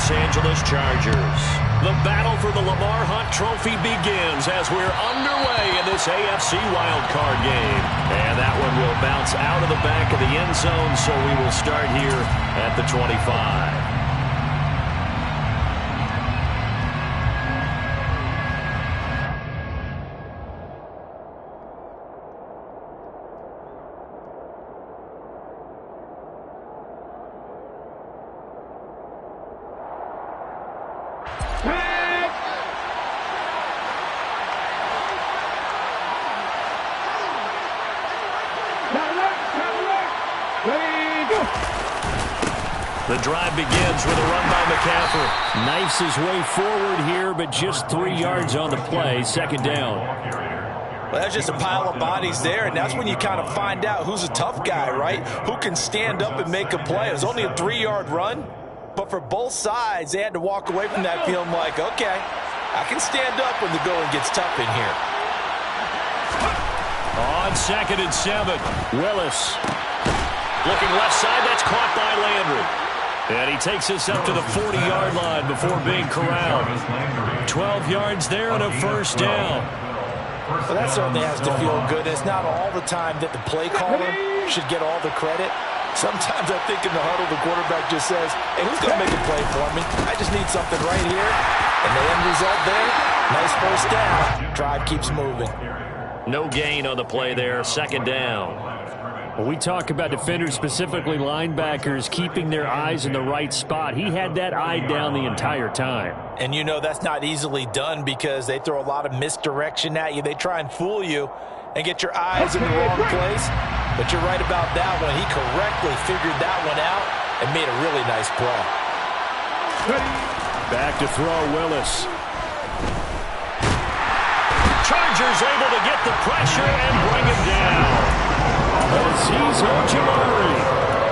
Los Angeles Chargers. The battle for the Lamar Hunt Trophy begins as we're underway in this AFC wildcard game. And that one will bounce out of the back of the end zone, so we will start here at the 25. The drive begins with a run by McCaffrey. Knifes his way forward here, but just 3 yards on the play. Second down. Well, that's just a pile of bodies there, and that's when you kind of find out who's a tough guy, right? Who can stand up and make a play. It was only a 3-yard run, but for both sides, they had to walk away from that feeling like, okay, I can stand up when the going gets tough in here. On 2nd and 7, Willis. Looking left side, that's caught by Landry. And he takes us up to the 40-yard line before being corralled. 12 yards there and a first down. Well, that certainly has to feel good. It's not all the time that the play caller should get all the credit. Sometimes I think in the huddle, the quarterback just says, hey, who's going to make a play for me? I just need something right here. And the end result there, nice first down. Drive keeps moving. No gain on the play there, second down. When we talk about defenders, specifically linebackers, keeping their eyes in the right spot, he had that eye down the entire time. And you know that's not easily done because they throw a lot of misdirection at you. They try and fool you and get your eyes in the wrong place. But you're right about that one. He correctly figured that one out and made a really nice play. Back to throw, Willis. Chargers able to get the pressure and bring him down. Azeez Ojulari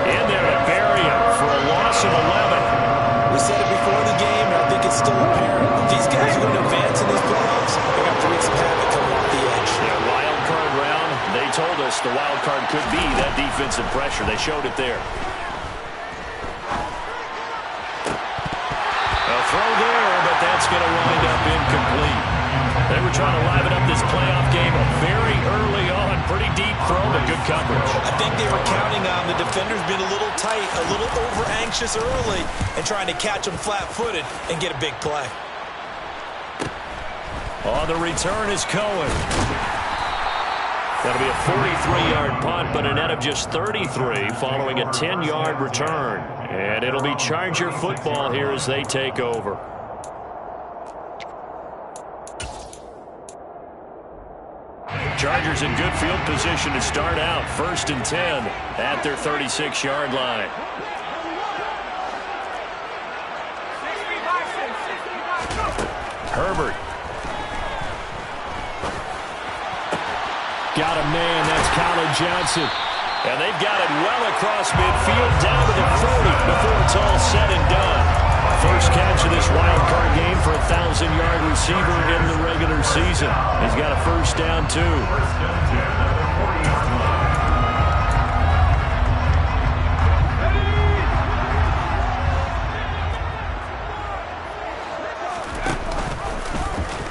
in there to bury him for a loss of 11. We said it before the game, and I think it's still apparent. If these guys are going to advance in these playoffs, they're going to have to wreak some havoc coming off the edge. Yeah, wild card round, they told us the wild card could be that defensive pressure. They showed it there. A throw there, but that's going to wind up incomplete. They were trying to liven up this playoff game very early on. Pretty deep throw, but good coverage. I think they were counting on the defenders being a little tight, a little over-anxious early, and trying to catch them flat-footed and get a big play. On the return is Cohen. That'll be a 43-yard punt, but a net of just 33 following a 10-yard return. And it'll be Charger football here as they take over. Chargers in good field position to start out. 1st and 10 at their 36-yard line. Herbert. Got a man. That's Colin Johnson. And they've got it well across midfield down to the 40 before it's all said and done. First catch of this wild card game for a 1,000-yard receiver in the regular season. He's got a first down, too.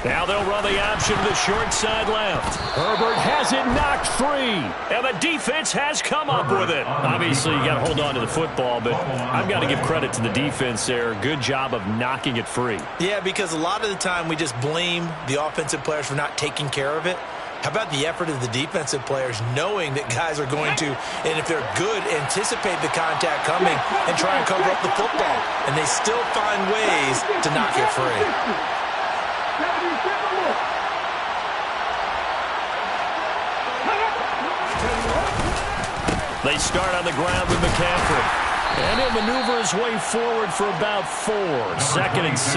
Now they'll run the option to the short side left. Herbert has it knocked free. And the defense has come up with it. Obviously, you got to hold on to the football, but I've got to give credit to the defense there. Good job of knocking it free. Yeah, because a lot of the time we just blame the offensive players for not taking care of it. How about the effort of the defensive players knowing that guys are going to, and if they're good, anticipate the contact coming and try and cover up the football. And they still find ways to knock it free. They start on the ground with McCaffrey. And he'll maneuver his way forward for about 4. 2nd and 6.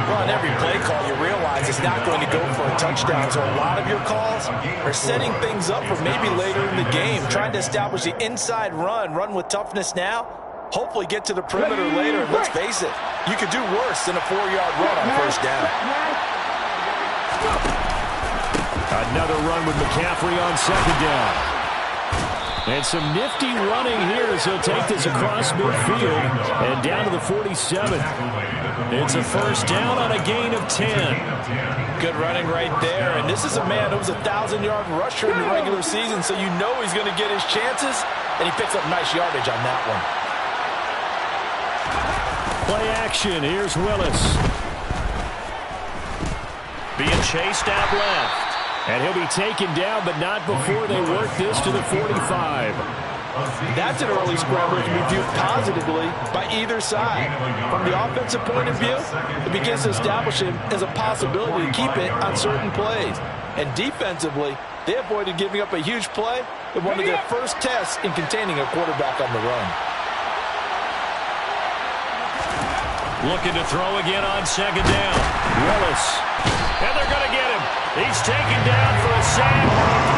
Well, on every play call, you realize it's not going to go for a touchdown. So a lot of your calls are setting things up for maybe later in the game, trying to establish the inside run with toughness now, hopefully get to the perimeter later. And let's face it, you could do worse than a 4-yard run on first down. Another run with McCaffrey on 2nd down. And some nifty running here as he'll take this across midfield and down to the 47. It's a first down on a gain of 10. Good running right there. And this is a man who was a 1,000-yard rusher in the regular season, so you know he's going to get his chances, and he picks up nice yardage on that one. Play action. Here's Willis. Being chased out left. And he'll be taken down, but not before they work this to the 45. That's an early scramble to be viewed positively by either side. From the offensive point of view, it begins to establish him as a possibility to keep it on certain plays. And defensively, they avoided giving up a huge play in one of their first tests in containing a quarterback on the run. Looking to throw again on second down. Willis. And they're going to get him. He's taken down for a sack.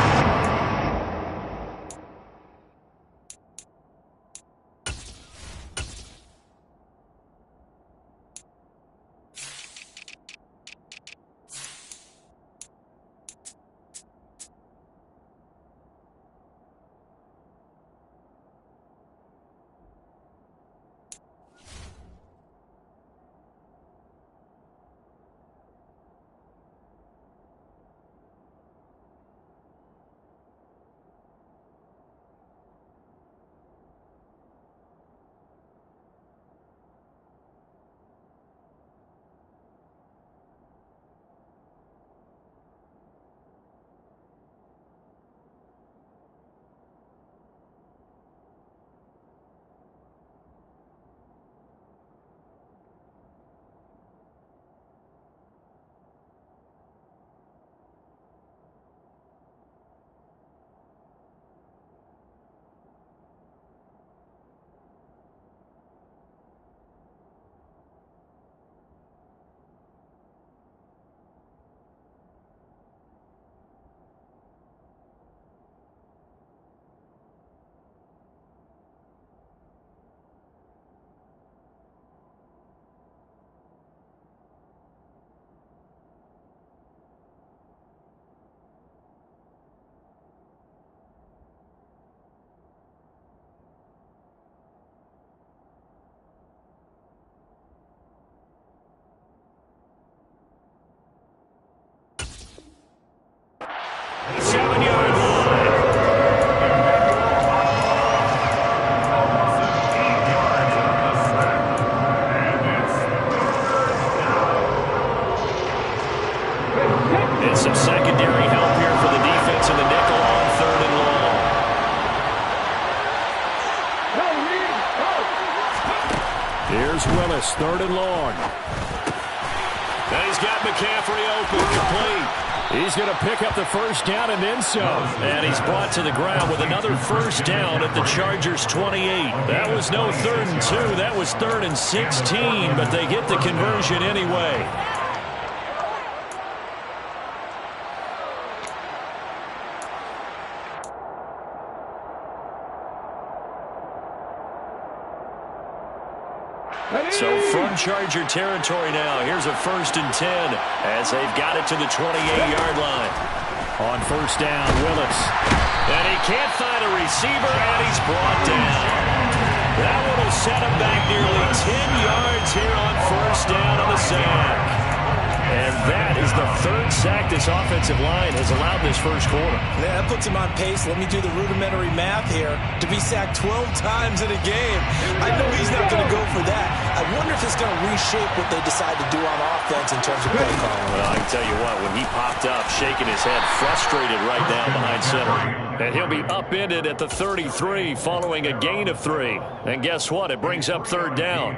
Some secondary help here for the defense in the nickel on 3rd and long. Here's Willis, 3rd and long. And he's got McCaffrey open, complete. He's going to pick up the first down and then some. And he's brought to the ground with another first down at the Chargers' 28. That was no 3rd and 2. That was 3rd and 16, but they get the conversion anyway. So from Charger territory now, here's a 1st and 10 as they've got it to the 28-yard line. On first down, Willis. And he can't find a receiver, and he's brought down. That one will set him back nearly 10 yards here on first down on the sack. And that is the 3rd sack this offensive line has allowed this first quarter. Yeah, that puts him on pace. Let me do the rudimentary math here. To be sacked 12 times in a game, I know he's not going to go for that. I wonder if it's going to reshape what they decide to do on offense in terms of play calling. Well, I can tell you what, when he popped up, shaking his head, frustrated right down behind center. And he'll be upended at the 33 following a gain of 3. And guess what? It brings up 3rd down.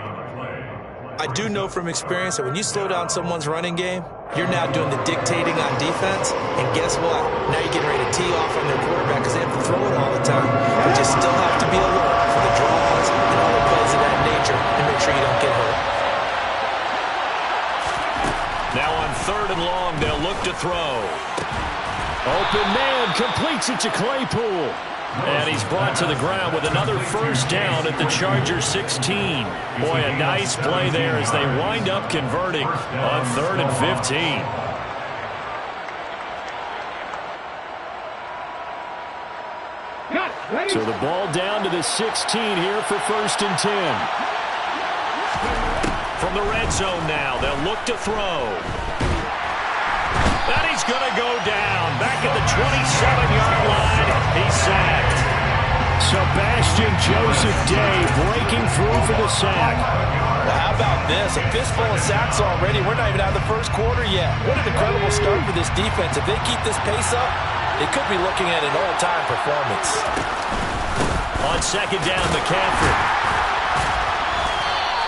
I do know from experience that when you slow down someone's running game, you're now doing the dictating on defense. And guess what? Now you're getting ready to tee off on their quarterback because they have to throw it all the time. But you still have to be alert for the draws and other plays of that nature and make sure you don't get hurt. Now on 3rd and long, they'll look to throw. Open man completes it to Claypool. And he's brought to the ground with another first down at the Chargers' 16. Boy, a nice play there as they wind up converting on 3rd and 15. So the ball down to the 16 here for 1st and 10. From the red zone now, they'll look to throw. And he's going to go down. Back at the 27-yard line. He's sacked. Sebastian Joseph Day breaking through for the sack. Well, how about this? A fistful of sacks already. We're not even out of the first quarter yet. What an incredible start for this defense. If they keep this pace up, they could be looking at an all-time performance. On 2nd down, McCaffrey.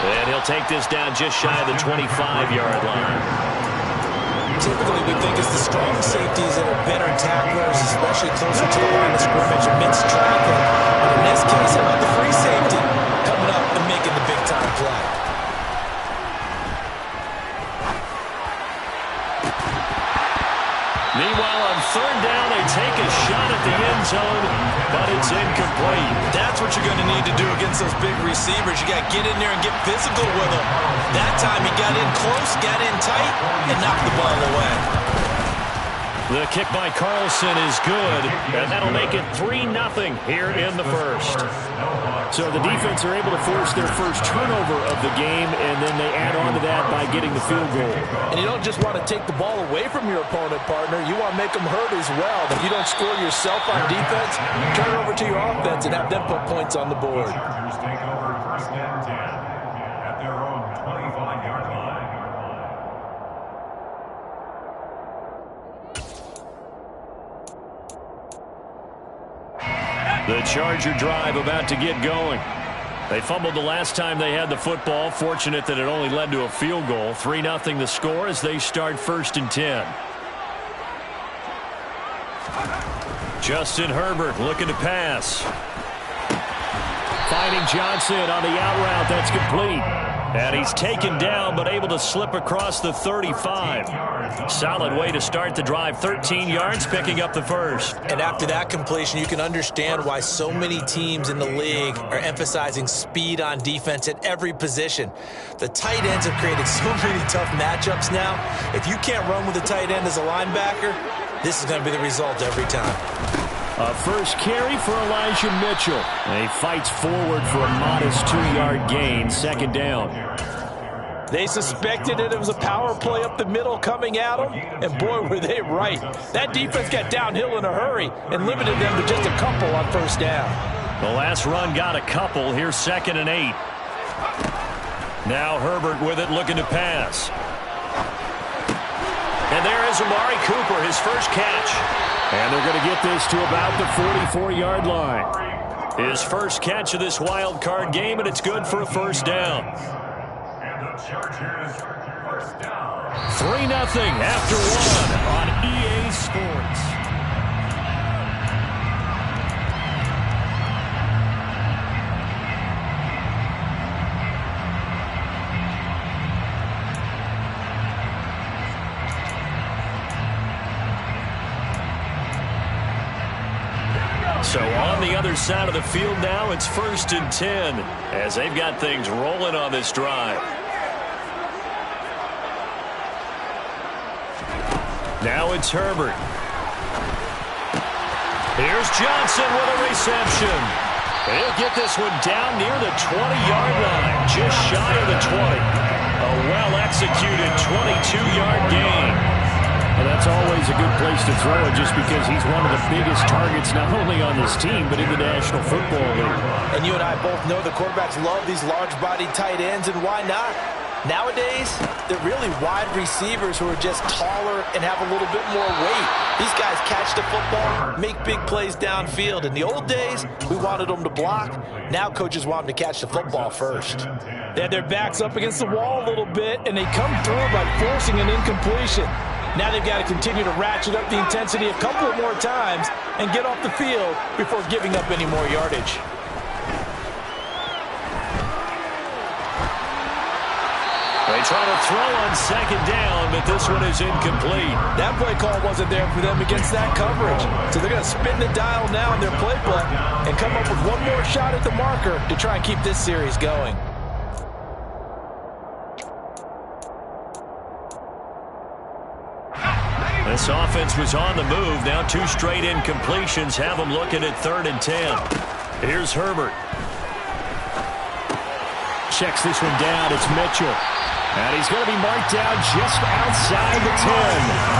And he'll take this down just shy of the 25-yard line. Typically, we think it's the strong safeties that are better tacklers, especially closer to the line of scrimmage amidst traffic. But in this case, how about the free safety coming up and making the big-time play? Meanwhile, on 3rd down, they take a shot at the end zone, but it's incomplete. That's what you're going to need to do against those big receivers. You got to get in there and get physical with them. That time he got in close, got in tight, and knocked the ball away. The kick by Carlson is good, and that'll make it 3-0 here in the first. So the defense are able to force their first turnover of the game, and then they add on to that by getting the field goal. And you don't just want to take the ball away from your opponent, partner. You want to make them hurt as well. If you don't score yourself on defense, turn it over to your offense and have them put points on the board. The Charger drive about to get going. They fumbled the last time they had the football. Fortunate that it only led to a field goal. 3-0 the score as they start 1st and 10. Justin Herbert looking to pass. Finding Johnson on the out route. That's complete. And he's taken down but able to slip across the 35. Solid way to start the drive. 13 yards, picking up the first. And after that completion, you can understand why so many teams in the league are emphasizing speed on defense at every position. The tight ends have created so many tough matchups now. If you can't run with a tight end as a linebacker, this is going to be the result every time. A first carry for Elijah Mitchell. And he fights forward for a modest 2-yard gain. 2nd down. They suspected it was a power play up the middle coming at them, and boy, were they right. That defense got downhill in a hurry and limited them to just a couple on 1st down. The last run got a couple. Here's 2nd and 8. Now Herbert with it, looking to pass. And there is Amari Cooper, his first catch. And they're going to get this to about the 44-yard line. His first catch of this wild card game, and it's good for a 1st down. 3-0 after 1 on EA Sports. So on the other side of the field now, it's 1st and 10 as they've got things rolling on this drive. Now it's Herbert. Here's Johnson with a reception. He'll get this one down near the 20-yard line, just shy of the 20. A well-executed 22-yard gain. And that's always a good place to throw it just because he's one of the biggest targets not only on this team but in the National Football League. And you and I both know the quarterbacks love these large-bodied tight ends, and why not? Nowadays, they're really wide receivers who are just taller and have a little bit more weight. These guys catch the football, make big plays downfield. In the old days, we wanted them to block. Now coaches want them to catch the football first. They had their backs up against the wall a little bit, and they come through by forcing an incompletion. Now they've got to continue to ratchet up the intensity a couple of more times and get off the field before giving up any more yardage. They try to throw on 2nd down, but this one is incomplete. That play call wasn't there for them against that coverage. So they're going to spin the dial now in their playbook and come up with one more shot at the marker to try and keep this series going. This offense was on the move. Now 2 straight incompletions have them looking at 3rd and 10. Here's Herbert. Checks this one down. It's Mitchell. And he's going to be marked down just outside the 10.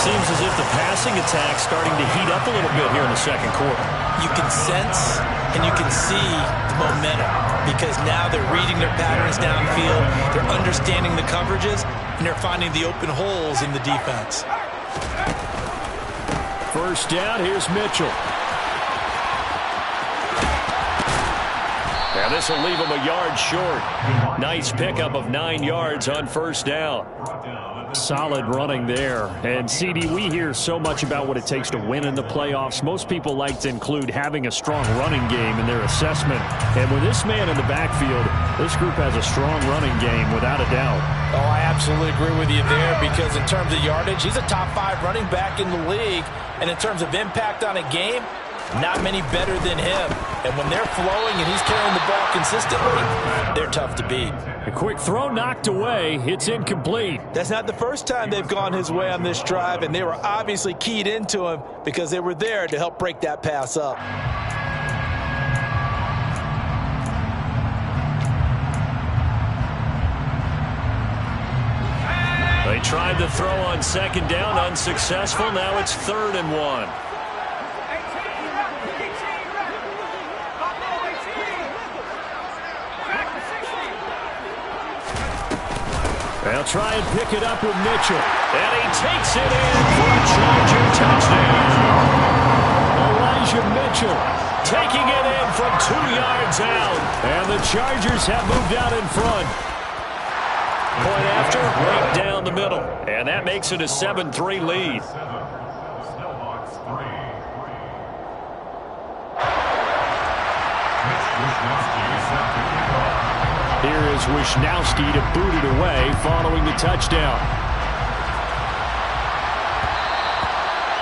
Seems as if the passing attack's starting to heat up a little bit here in the second quarter. You can sense and you can see the momentum because now they're reading their patterns downfield, they're understanding the coverages, and they're finding the open holes in the defense. First down, here's Mitchell. And this will leave him a yard short. Nice pickup of 9 yards on first down. Solid running there. And, CD, we hear so much about what it takes to win in the playoffs. Most people like to include having a strong running game in their assessment. And with this man in the backfield, this group has a strong running game without a doubt. Oh, I absolutely agree with you there because in terms of yardage, he's a top 5 running back in the league. And in terms of impact on a game, not many better than him. And when they're flowing and he's carrying the ball consistently, they're tough to beat. A quick throw knocked away. It's incomplete. That's not the first time they've gone his way on this drive, and they were obviously keyed into him because they were there to help break that pass up. They tried the throw on second down, unsuccessful. Now it's 3rd and 1. They'll try and pick it up with Mitchell. And he takes it in for a Charger touchdown. Elijah Mitchell taking it in from 2 yards out. And the Chargers have moved out in front. Point after, right down the middle. And that makes it a 7-3 lead. Here is Wisnowski to boot it away following the touchdown.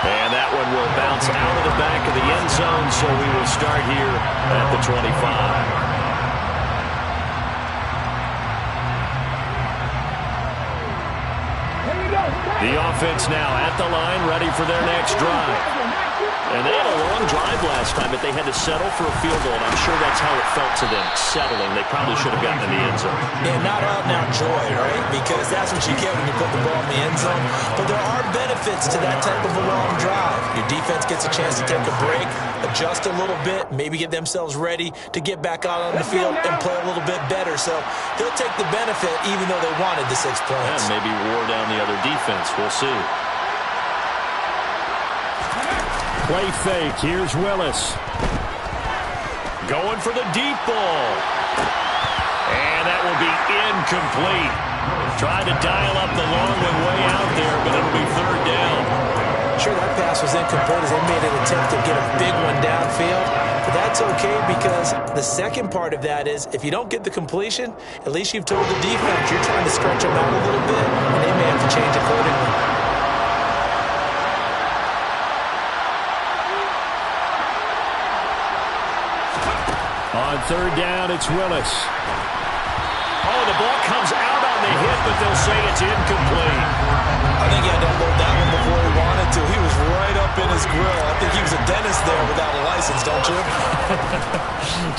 And that one will bounce out of the back of the end zone, so we will start here at the 25. The offense now at the line, ready for their next drive. And they had a long drive last time, but they had to settle for a field goal, and I'm sure that's how it felt to them, settling. They probably should have gotten in the end zone. Yeah, not out and out joy, right? Because that's what you get when you put the ball in the end zone. But there are benefits to that type of a long drive. Your defense gets a chance to take a break, adjust a little bit, maybe get themselves ready to get back out on the field and play a little bit better. So they'll take the benefit even though they wanted the 6 points. And maybe wore down the other defense. We'll see. Play fake. Here's Willis. Going for the deep ball. And that will be incomplete. Tried to dial up the long one way out there, but it'll be 3rd down. Sure, that pass was incomplete as they made an attempt to get a big one downfield. But that's okay because the second part of that is if you don't get the completion, at least you've told the defense you're trying to stretch them out a little bit, and they may have to change accordingly. On 3rd down, it's Willis. Oh, the ball comes out on the hit, but they'll say it's incomplete. I think he had to unload that one before he wanted to. He was right up in his grill. I think he was a dentist there without a license, don't you?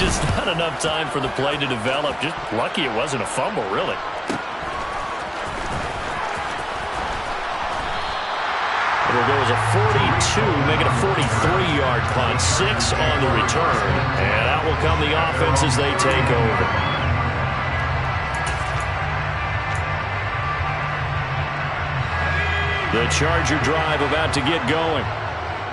Just not enough time for the play to develop. Just lucky it wasn't a fumble, really. It'll go as a 42, make it a 43-yard punt, 6 on the return. And out will come the offense as they take over. The Charger drive about to get going.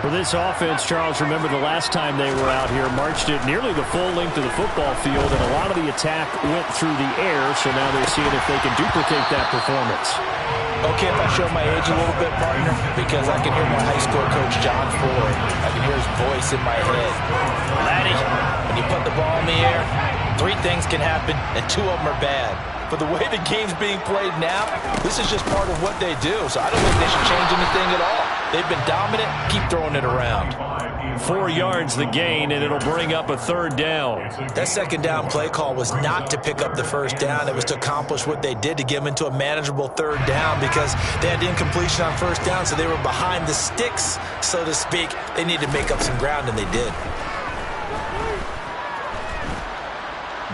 For this offense, Charles, remember the last time they were out here, marched it nearly the full length of the football field, and a lot of the attack went through the air, so now they're seeing if they can duplicate that performance. Okay, if I show my age a little bit, partner, because I can hear my high school coach, John Ford. I can hear his voice in my head. Laddie, when you put the ball in the air, 3 things can happen, and 2 of them are bad. But the way the game's being played now, this is just part of what they do. So I don't think they should change anything at all. They've been dominant. Keep throwing it around. 4 yards the gain, and it'll bring up a 3rd down. That 2nd down play call was not to pick up the 1st down. It was to accomplish what they did to get them into a manageable 3rd down because they had incompletion on 1st down, so they were behind the sticks, so to speak. They needed to make up some ground, and they did.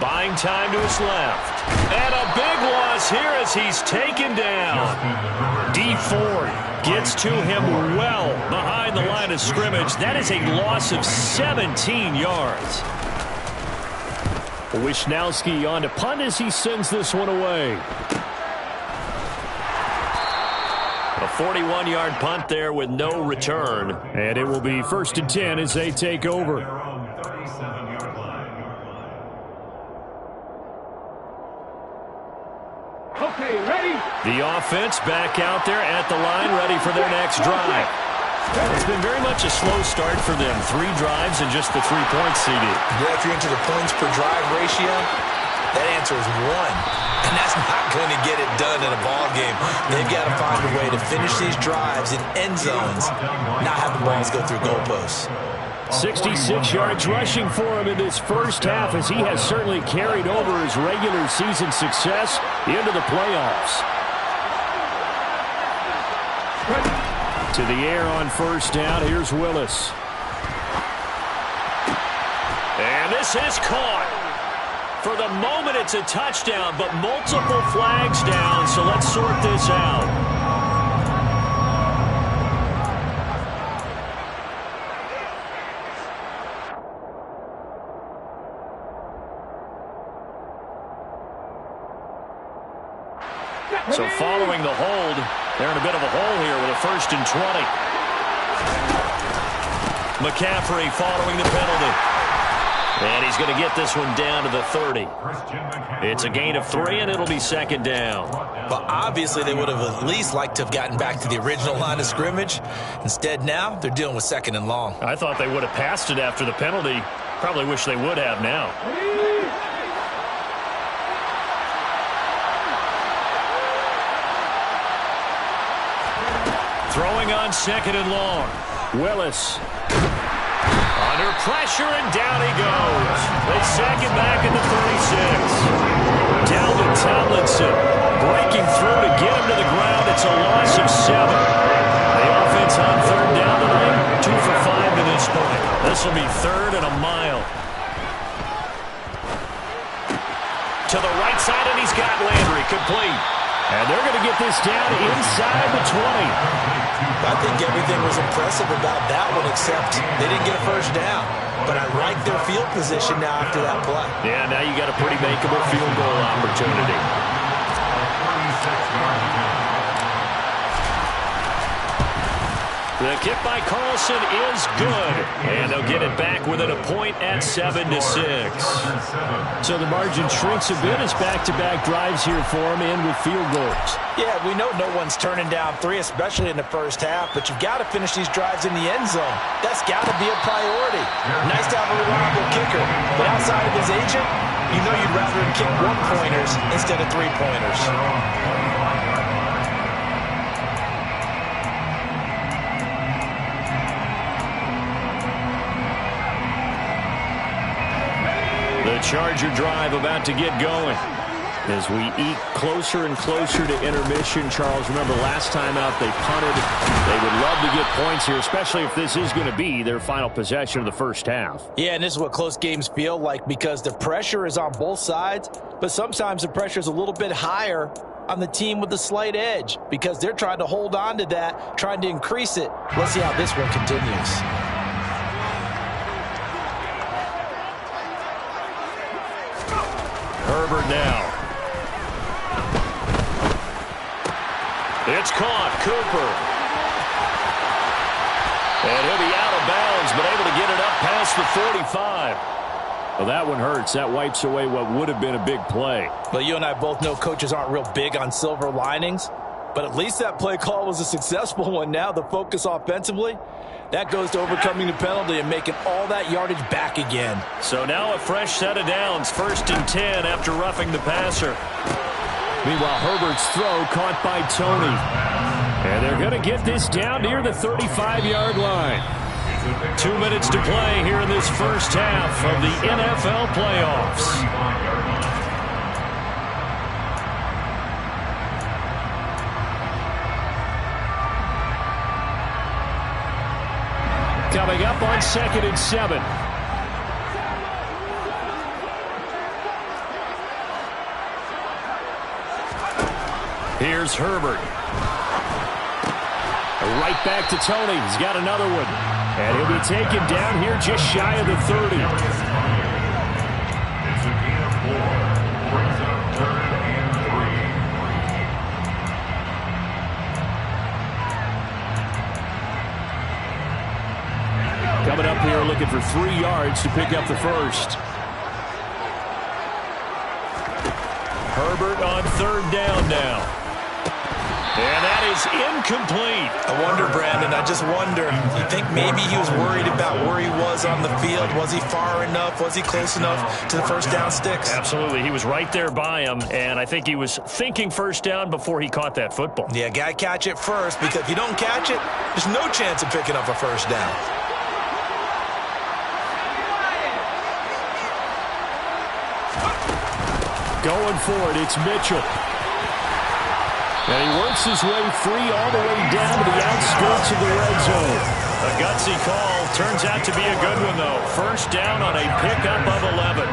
Buying time to his left. And a big loss here as he's taken down. D Ford gets to him well behind the line of scrimmage. That is a loss of 17 yards. Wisnowski on to punt as he sends this one away. A 41-yard punt there with no return. And it will be 1st and 10 as they take over. Okay, ready? The offense back out there at the line, ready for their next drive. It's been very much a slow start for them. 3 drives and just the 3 points CD. Yeah, if you're into the points per drive ratio, that answer is 1. And that's not going to get it done in a ball game. They've got to find a way to finish these drives in end zones, not have the balls go through goalposts. 66 yards rushing for him in this first half as he has certainly carried over his regular season success into the playoffs. To the air on 1st down. Here's Willis. And this is caught. For the moment, it's a touchdown, but multiple flags down, so let's sort this out. So following the hold, they're in a bit of a hole here with a 1st and 20. McCaffrey following the penalty. And he's going to get this one down to the 30. It's a gain of 3, and it'll be 2nd down. But obviously they would have at least liked to have gotten back to the original line of scrimmage. Instead now, they're dealing with 2nd and long. I thought they would have passed it after the penalty. Probably wish they would have now. Throwing on 2nd and long. Willis. Under pressure, and down he goes. They sack him back at the 36. Down to Tomlinson. Breaking through to get him to the ground. It's a loss of 7. The offense on 3rd down tonight. 2 for 5 to this point. This will be 3rd and a mile. To the right side, and he's got Landry. Complete. And they're going to get this down inside the 20. I think everything was impressive about that one, except they didn't get a 1st down. But I like their field position now after that play. Yeah, now you got a pretty makeable field goal opportunity. The kick by Carlson is good. And they'll get it back within a point at 7-6. So the margin shrinks a bit as back-to-back drives here for him and with field goals. Yeah, we know no one's turning down 3, especially in the first half, but you've got to finish these drives in the end zone. That's got to be a priority. Nice to have a reliable kicker, but outside of his agent, you know you'd rather him kick 1-pointers instead of 3-pointers. The Charger drive about to get going. As we eke closer and closer to intermission, Charles, remember last time out they punted. They would love to get points here, especially if this is going to be their final possession of the first half. Yeah, and this is what close games feel like because the pressure is on both sides, but sometimes the pressure is a little bit higher on the team with the slight edge because they're trying to hold on to that, trying to increase it. Let's see how this one continues. Herbert now. It's caught. Cooper. And he'll be out of bounds, but able to get it up past the 45. Well, that one hurts. That wipes away what would have been a big play. Well, you and I both know coaches aren't real big on silver linings, but at least that play call was a successful one. Now the focus offensively, that goes to overcoming the penalty and making all that yardage back again. So now a fresh set of downs. 1st and 10 after roughing the passer. Meanwhile, Herbert's throw caught by Tony. And they're going to get this down near the 35-yard line. 2 minutes to play here in this first half of the NFL playoffs. Coming up on 2nd and 7. Here's Herbert. Right back to Tony. He's got another one. And he'll be taken down here just shy of the 30. It's a gain of 4. Brings up 3rd and 3. Coming up here looking for 3 yards to pick up the first. Herbert on 3rd down now. And that is incomplete. I wonder, Brandon, I just wonder. You think maybe he was worried about where he was on the field? Was he far enough? Was he close enough to the first down sticks? Absolutely. He was right there by him, and I think he was thinking first down before he caught that football. Yeah, got to catch it first, because if you don't catch it, there's no chance of picking up a first down. Going for it, it's Mitchell. And he works his way free all the way down to the outskirts of the red zone. A gutsy call. Turns out to be a good one, though. First down on a pickup of 11.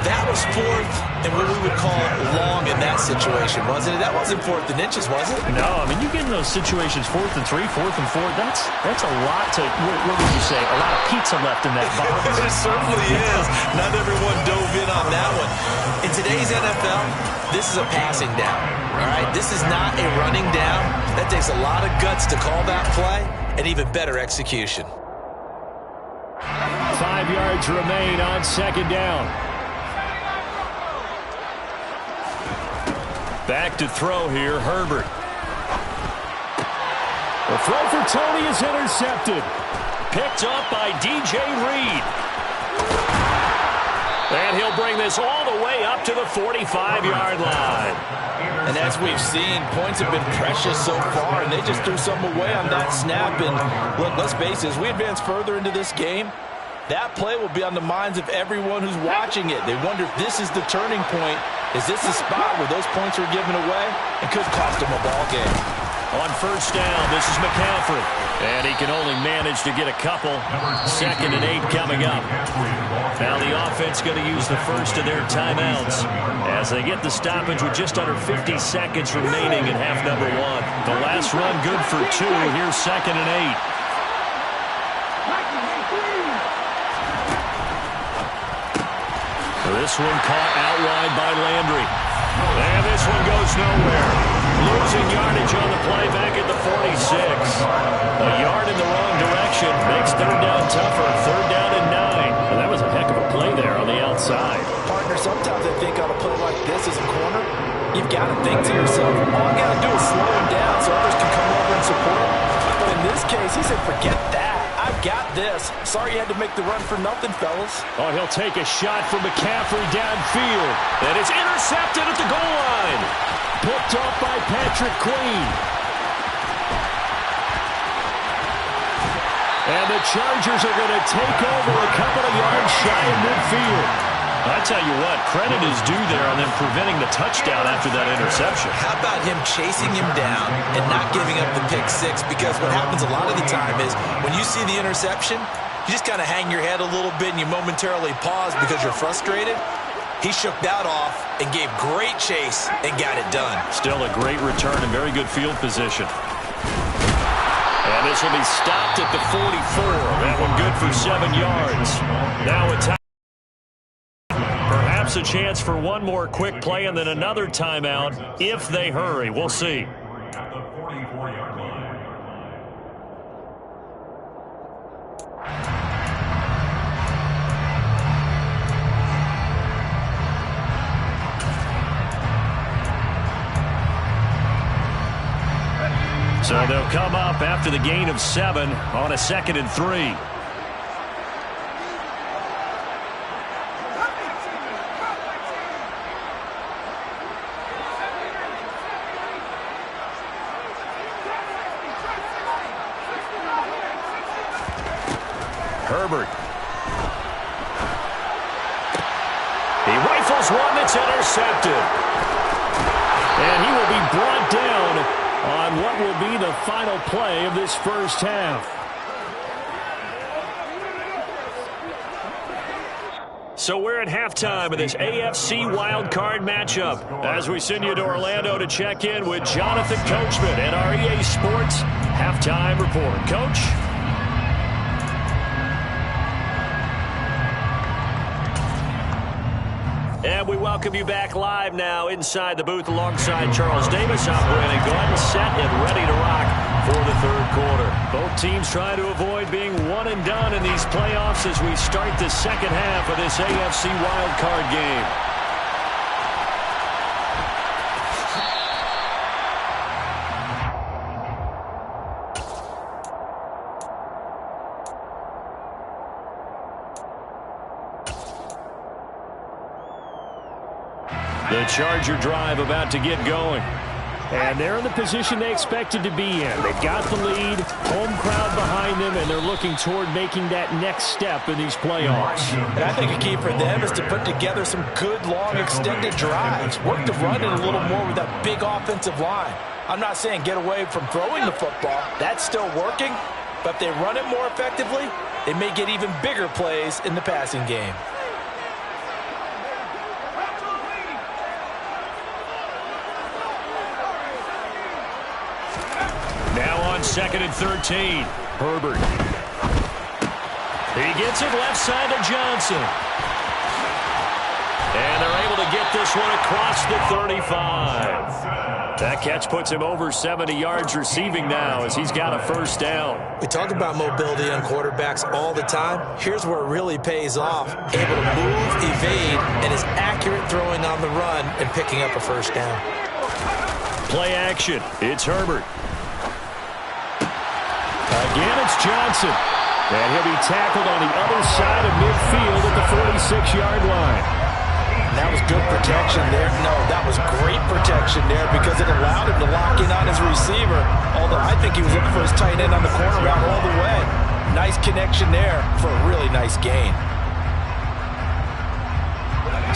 That was 4th and what we would call long in that situation, wasn't it? That wasn't 4th and inches, was it? No, I mean, you get in those situations 4th and 3, 4th and 4. That's a lot to, what would you say, a lot of pizza left in that box. It certainly is. Not everyone dove in on that one. In today's NFL, this is a passing down. All right, this is not a running down. That takes a lot of guts to call that play, and even better execution. 5 yards remain on 2nd down. Back to throw here, Herbert. The throw for Tony is intercepted. Picked up by DJ Reed. And he'll bring this all the way up to the 45-yard line. And as we've seen, points have been precious so far, and they just threw something away on that snap. And look, let's face it, as we advance further into this game, that play will be on the minds of everyone who's watching it. They wonder if this is the turning point. Is this the spot where those points are given away? It could cost them a ball game. On first down, this is McCaffrey. And he can only manage to get a couple. 2nd and 8 coming up. Now the offense going to use the first of their timeouts as they get the stoppage with just under 50 seconds remaining in half number 1. The last run good for 2. Here's 2nd and 8. This one caught out wide by Landry. And this one goes nowhere. Losing yardage on the play back at the 46. A yard in the wrong direction makes 3rd down tougher. 3rd down and 9. And that was a heck of a play there on the outside. Partner, sometimes I think on a play like this as a corner, you've got to think to yourself, all I got to do is slow him down so others can come over and support. But in this case, he said, forget that. I've got this. Sorry you had to make the run for nothing, fellas. Oh, he'll take a shot from McCaffrey downfield. And it's intercepted at the goal line. Picked up by Patrick Queen. And the Chargers are going to take over a couple of yards shy of midfield. I tell you what, credit is due there on them preventing the touchdown after that interception. How about him chasing him down and not giving up the pick 6? Because what happens a lot of the time is when you see the interception, you just kind of hang your head a little bit and you momentarily pause because you're frustrated. He shook that off and gave great chase and got it done. Still a great return and very good field position. And this will be stopped at the 44. That one good for 7 yards. Now it's perhaps a chance for one more quick play and then another timeout if they hurry. We'll see. At the 44-yard line. So they'll come up after the gain of 7 on a 2nd and 3. Herbert. He rifles one that's intercepted. And he will be brought down on what will be the final play of this first half. So we're at halftime of this AFC wildcard matchup as we send you to Orlando to check in with Jonathan Coachman and our EA Sports halftime report. Coach? And we welcome you back live now inside the booth alongside Charles Davis. I'm Brandon Glenn, set and ready to rock for the third quarter. Both teams trying to avoid being one and done in these playoffs as we start the second half of this AFC wildcard game. The Charger drive about to get going. And they're in the position they expected to be in. They've got the lead, home crowd behind them, and they're looking toward making that next step in these playoffs. And I think a key for them is to put together some good, long, extended drives. Work the run in a little more with that big offensive line. I'm not saying get away from throwing the football. That's still working. But if they run it more effectively, they may get even bigger plays in the passing game. Now on 2nd and 13. Herbert. He gets it left side to Johnson. And they're able to get this one across the 35. That catch puts him over 70 yards receiving now as he's got a first down. We talk about mobility on quarterbacks all the time. Here's where it really pays off. Able to move, evade, and is accurate throwing on the run and picking up a first down. Play action. It's Herbert. Again, it's Johnson. And he'll be tackled on the other side of midfield at the 46-yard line. That was good protection there. No, that was great protection there because it allowed him to lock in on his receiver. Although I think he was looking for his tight end on the corner route all the way. Nice connection there for a really nice gain.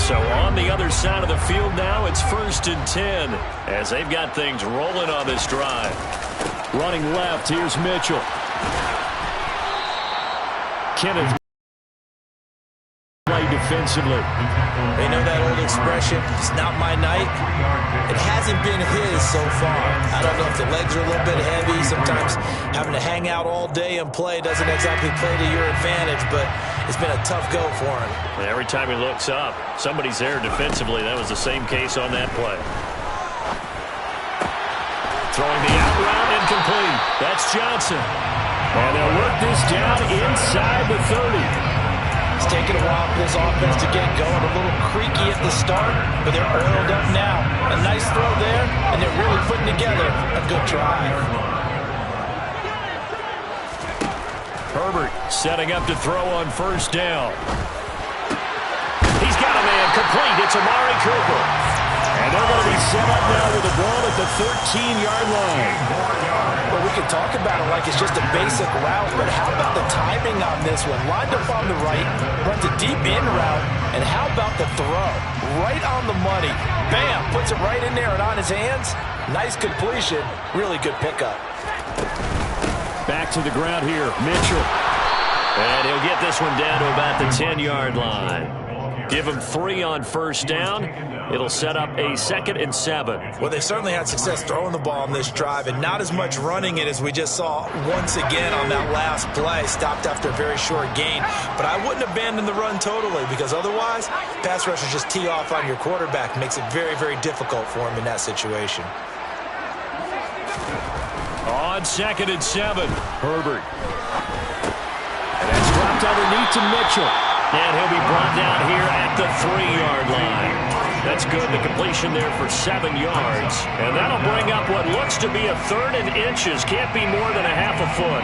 So on the other side of the field now, it's 1st and 10 as they've got things rolling on this drive. Running left, here's Mitchell. Kenneth play defensively. They know that old expression, it's not my night. It hasn't been his so far. I don't know if the legs are a little bit heavy. Sometimes having to hang out all day and play doesn't exactly play to your advantage, but it's been a tough go for him. And every time he looks up, somebody's there defensively. That was the same case on that play. Throwing the out route incomplete. That's Johnson. And they'll work this down inside the 30. It's taken a while for this offense to get going. A little creaky at the start, but they're oiled up now. A nice throw there, and they're really putting together a good drive. Herbert setting up to throw on first down. He's got a man complete. It's Amari Cooper. And they're going to be set up now with the ball at the 13-yard line. Well, we can talk about it like it's just a basic route, but how about the timing on this one? Lined up on the right, runs a deep in route, and how about the throw? Right on the money. Bam! Puts it right in there and on his hands. Nice completion. Really good pickup. Back to the ground here, Mitchell. And he'll get this one down to about the 10-yard line. Give him 3 on first down. It'll set up a 2nd and 7. Well, they certainly had success throwing the ball on this drive and not as much running it as we just saw once again on that last play. Stopped after a very short gain. But I wouldn't abandon the run totally because otherwise, pass rushers just tee off on your quarterback. Makes it very, very difficult for him in that situation. On 2nd and 7, Herbert. And that's dropped underneath to Mitchell. And he'll be brought down here at the 3-yard line. That's good. The completion there for 7 yards. And that'll bring up what looks to be a 3rd and inches. Can't be more than a half a foot.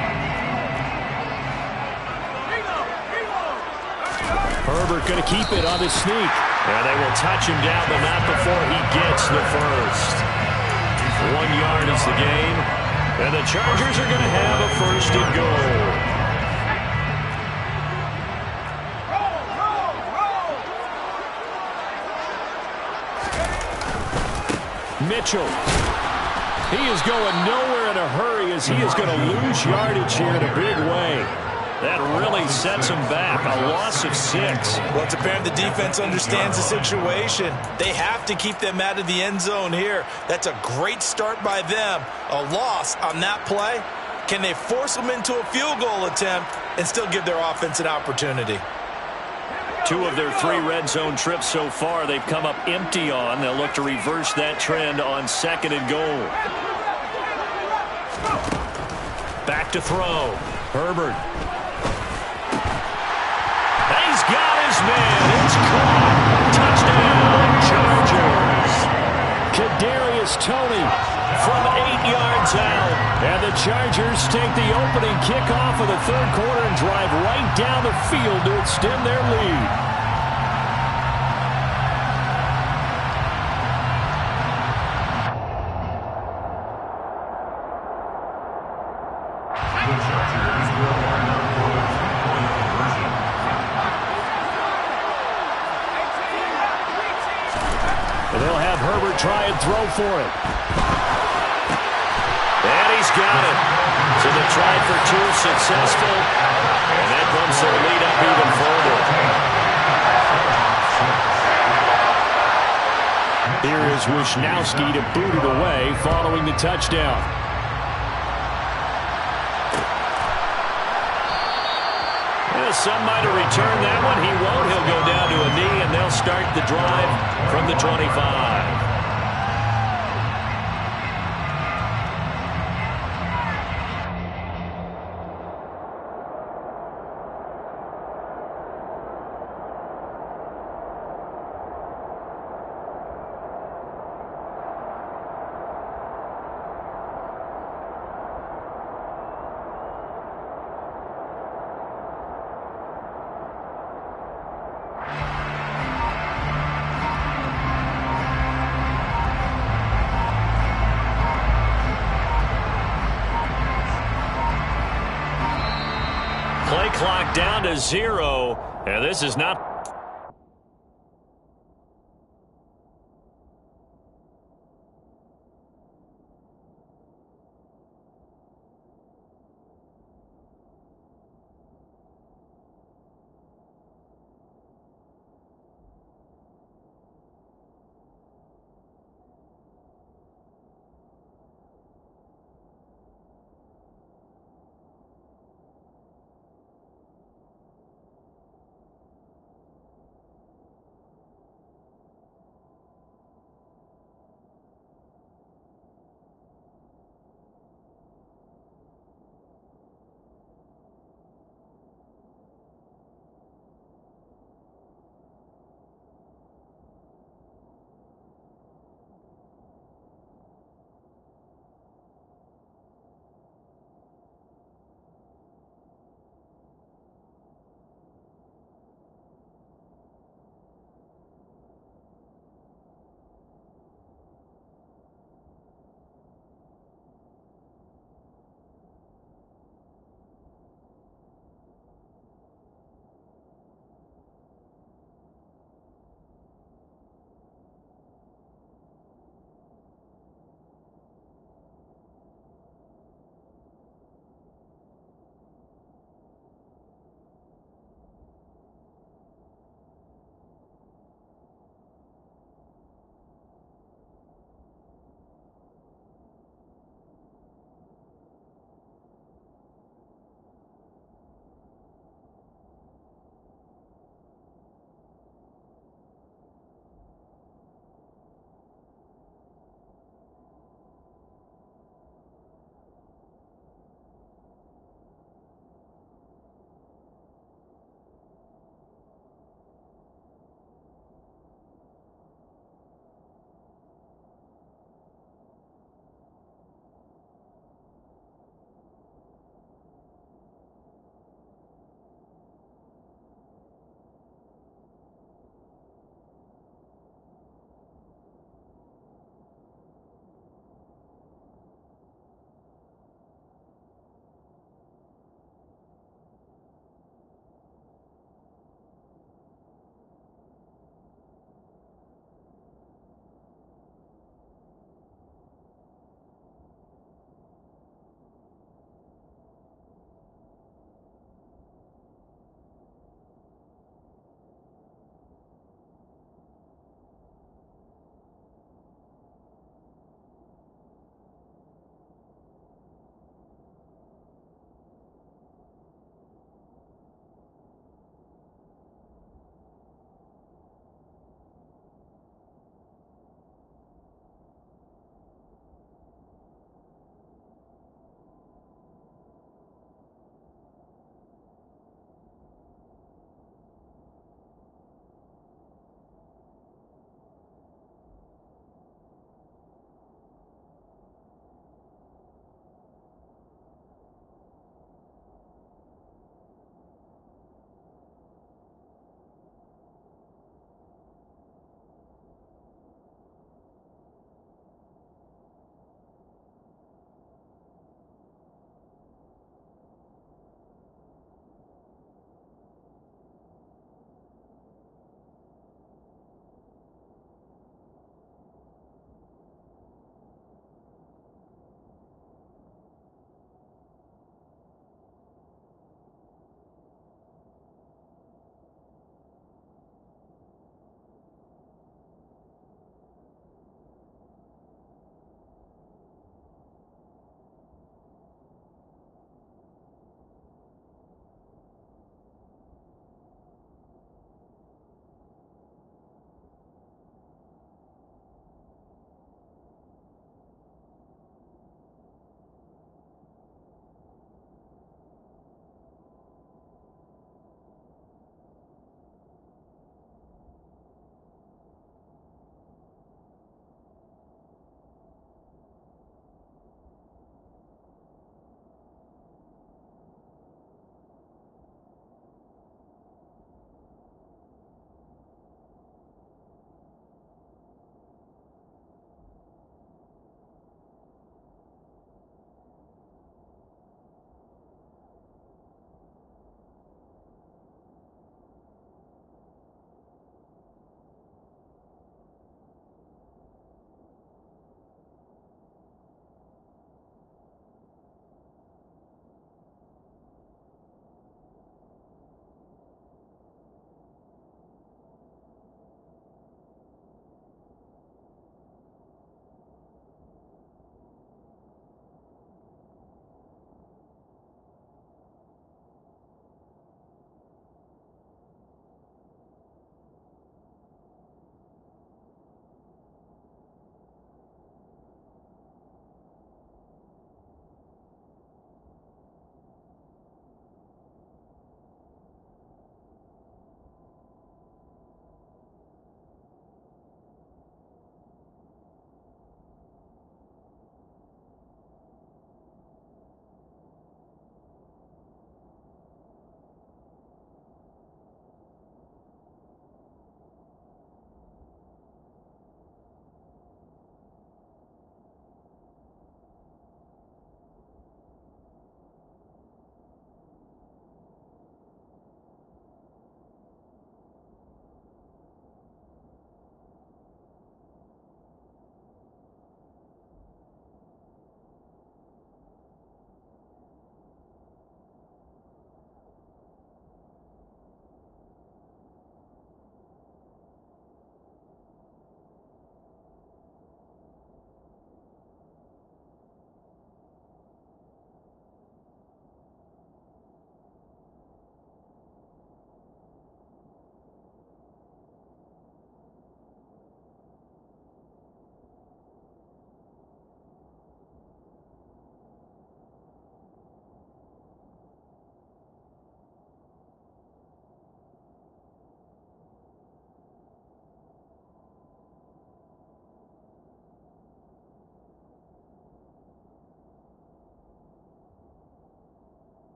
Herbert going to keep it on his sneak. And they will touch him down, but not before he gets the first. 1 yard is the game. And the Chargers are going to have a 1st and goal. Mitchell. He is going nowhere in a hurry as he is going to lose yardage here in a big way. That really sets them back. A loss of 6. Well, it's apparent the defense understands the situation. They have to keep them out of the end zone here. That's a great start by them. A loss on that play. Can they force them into a field goal attempt and still give their offense an opportunity? 2 of their 3 red zone trips so far they've come up empty on. They'll look to reverse that trend on 2nd and goal. Back to throw. Herbert. He's got his man. It's caught. Touchdown, Chargers. Kadarius Toney from 8 yards out. And the Chargers take the opening kickoff of the 3rd quarter and drive right down the field to extend their lead. They'll have Herbert try and throw for it. And he's got it. So the try for 2 is successful. And that bumps their lead up even further. Here is Wisnowski to boot it away following the touchdown. Some might have returned that one. He won't. He'll go down to a knee, and they'll start the drive from the 25. Play clock down to 0, and this is not...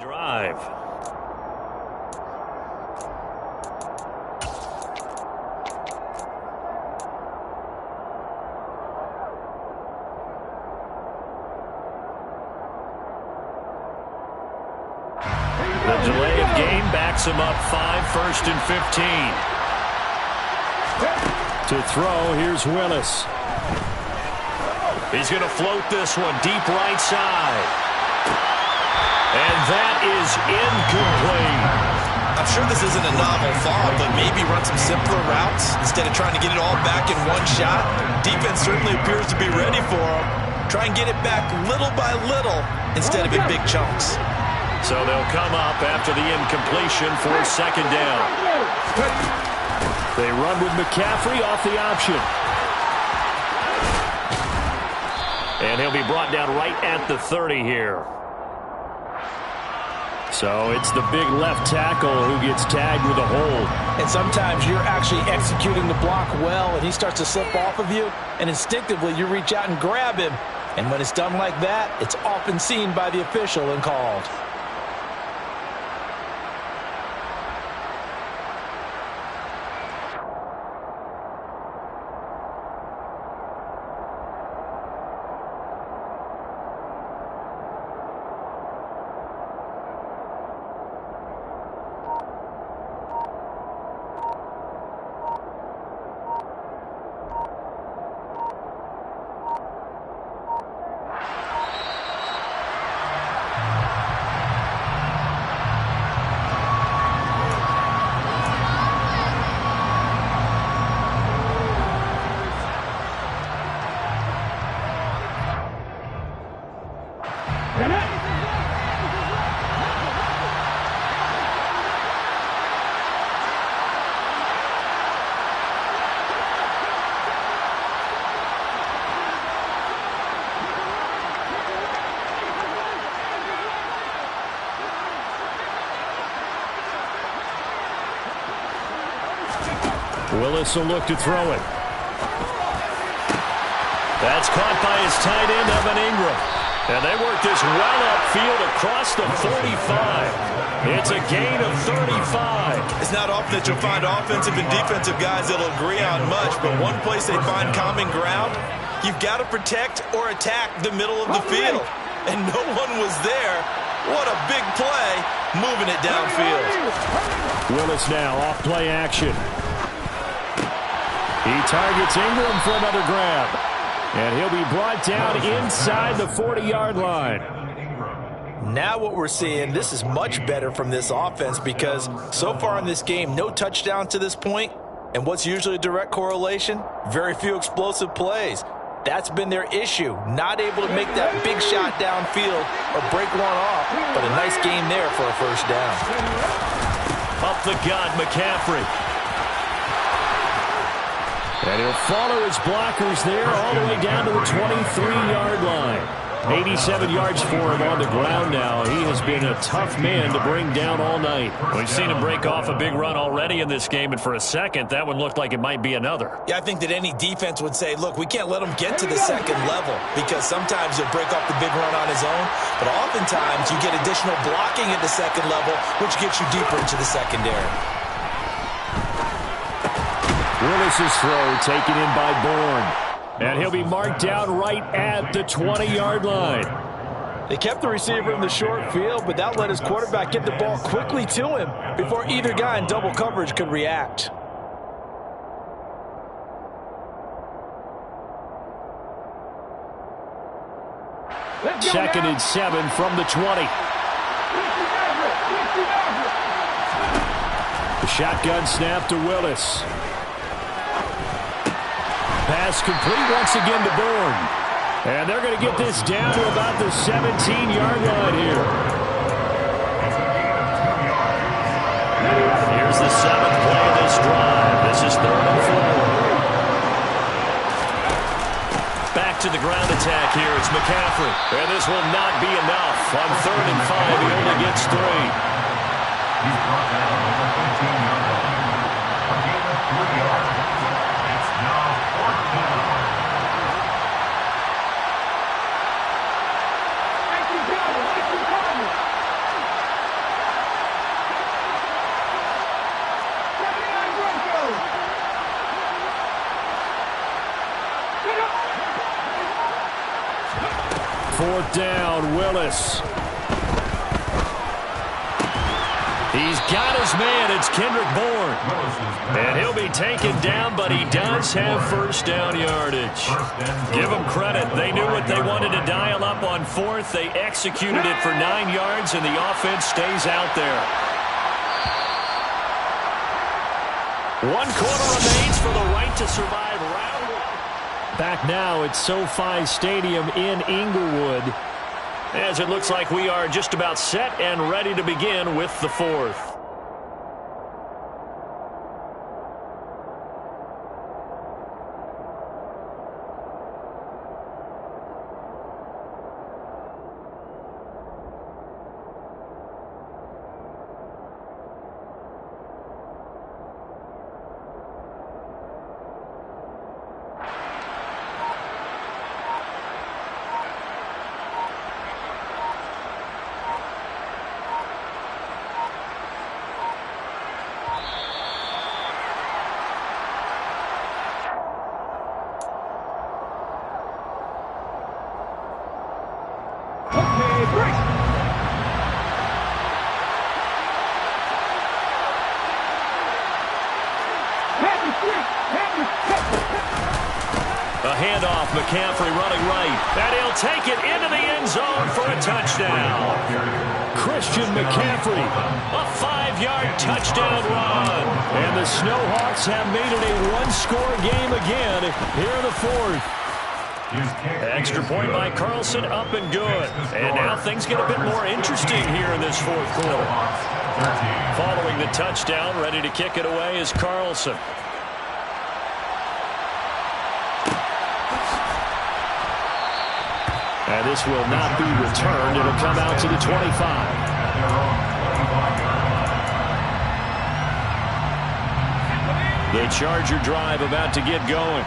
drive. The delay of game backs him up 5, 1st and 15. To throw, here's Willis. He's going to float this one deep right side. And that is incomplete. I'm sure this isn't a novel thought, but maybe run some simpler routes instead of trying to get it all back in one shot. Defense certainly appears to be ready for him. Try and get it back little by little instead of in big chunks. So they'll come up after the incompletion for 2nd down. They run with McCaffrey off the option. And he'll be brought down right at the 30 here. So it's the big left tackle who gets tagged with a hold. And sometimes you're actually executing the block well, and he starts to slip off of you, and instinctively you reach out and grab him. And when it's done like that, it's often seen by the official and called. Willis will look to throw it. That's caught by his tight end, Evan Ingram. And they work this well upfield across the 45. It's a gain of 35. It's not often that you'll find offensive and defensive guys that'll agree on much, but one place they find common ground, you've got to protect or attack the middle of the field. And no one was there. What a big play, moving it downfield. Willis now off play action. He targets Ingram for another grab. And he'll be brought down inside the 40-yard line. Now what we're seeing, this is much better from this offense because so far in this game, no touchdown to this point. And what's usually a direct correlation? Very few explosive plays. That's been their issue. Not able to make that big shot downfield or break one off. But a nice game there for a 1st down. Up the gut, McCaffrey. And he'll follow his blockers there all the way down to the 23-yard line. 87 yards for him on the ground now. He has been a tough man to bring down all night. We've seen him break off a big run already in this game, and for a second, that one looked like it might be another. Yeah, I think that any defense would say, look, we can't let him get to the 2nd level because sometimes he'll break off the big run on his own, but oftentimes you get additional blocking at the 2nd level, which gets you deeper into the secondary. Willis's throw taken in by Bourne. And he'll be marked down right at the 20-yard line. They kept the receiver in the short field, but that let his quarterback get the ball quickly to him before either guy in double coverage could react. Second and 7 from the 20. The shotgun snap to Willis. Pass complete once again to Bourne. And they're going to get this down to about the 17-yard line here. Here's the 7th play of this drive. This is 3rd and 4. Back to the ground attack here. It's McCaffrey. And this will not be enough. On 3rd and 5, he only gets 3. He's brought down on the 15-yard line. A gain of 3 yards. It's now 4th down. down, Willis. He's got his man. It's Kendrick Bourne. And he'll be taken down, but he does have first down yardage. Give them credit. They knew what they wanted to dial up on fourth. They executed it for 9 yards, and the offense stays out there. 1 quarter remains for the right to survive round 1. Back now at SoFi Stadium in Inglewood, as it looks like we are just about set and ready to begin with the fourth. A handoff, McCaffrey running right. And he'll take it into the end zone for a touchdown. Christian McCaffrey. A 5-yard touchdown run. And the Snowhawks have made it a one-score game again here in the fourth. Extra point by Carlson, up and good. And now things get a bit more interesting here in this fourth quarter. Following the touchdown, ready to kick it away is Carlson. And this will not be returned. It'll come out to the 25. The Charger drive about to get going.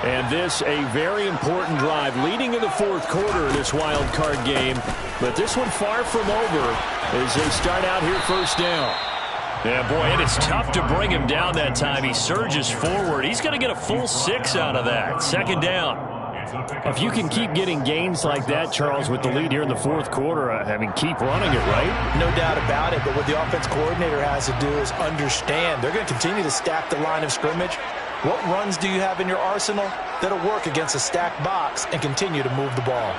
And this a very important drive leading in the fourth quarter of this wild card game. But this one far from over as they start out here first down. Yeah, boy, and it's tough to bring him down that time. He surges forward. He's going to get a full 6 out of that. Second down. If you can keep getting gains like that, Charles, with the lead here in the fourth quarter, I mean, keep running it, right? No doubt about it, but what the offense coordinator has to do is understand. They're going to continue to stack the line of scrimmage. What runs do you have in your arsenal that'll work against a stacked box and continue to move the ball?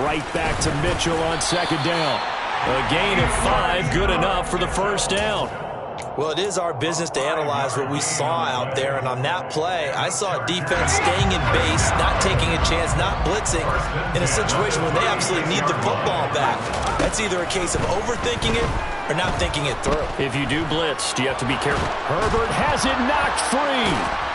Right back to Mitchell on second down. A gain of 5, good enough for the first down. Well, it is our business to analyze what we saw out there, and on that play, I saw a defense staying in base, not taking a chance, not blitzing, in a situation when they absolutely need the football back. That's either a case of overthinking it or not thinking it through. If you do blitz, do you have to be careful? Herbert has it knocked free.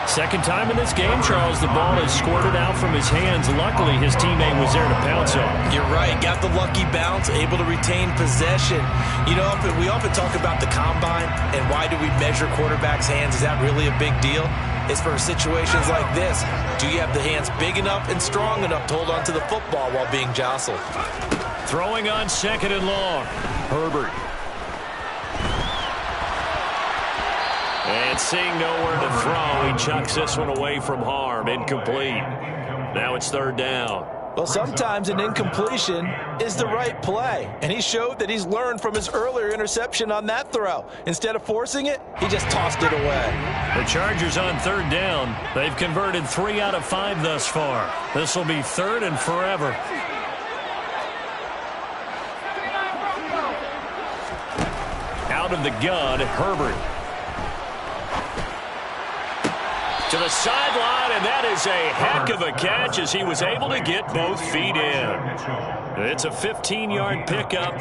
Second time in this game, Charles, the ball is squirted out from his hands. Luckily, his teammate was there to pounce on. You're right. Got the lucky bounce, able to retain possession. You know, we often talk about the combine and why do we measure quarterbacks' hands. Is that really a big deal? It's for situations like this. Do you have the hands big enough and strong enough to hold on to the football while being jostled? Throwing on second and long. Herbert. And seeing nowhere to throw, he chucks this one away from harm. Incomplete. Now it's third down. Well, sometimes an incompletion is the right play. And he showed that he's learned from his earlier interception on that throw. Instead of forcing it, he just tossed it away. The Chargers on third down. They've converted 3 out of 5 thus far. This will be third and forever. Out of the gun, Herbert. To the sideline, and that is a heck of a catch as he was able to get both feet in. It's a 15-yard pickup,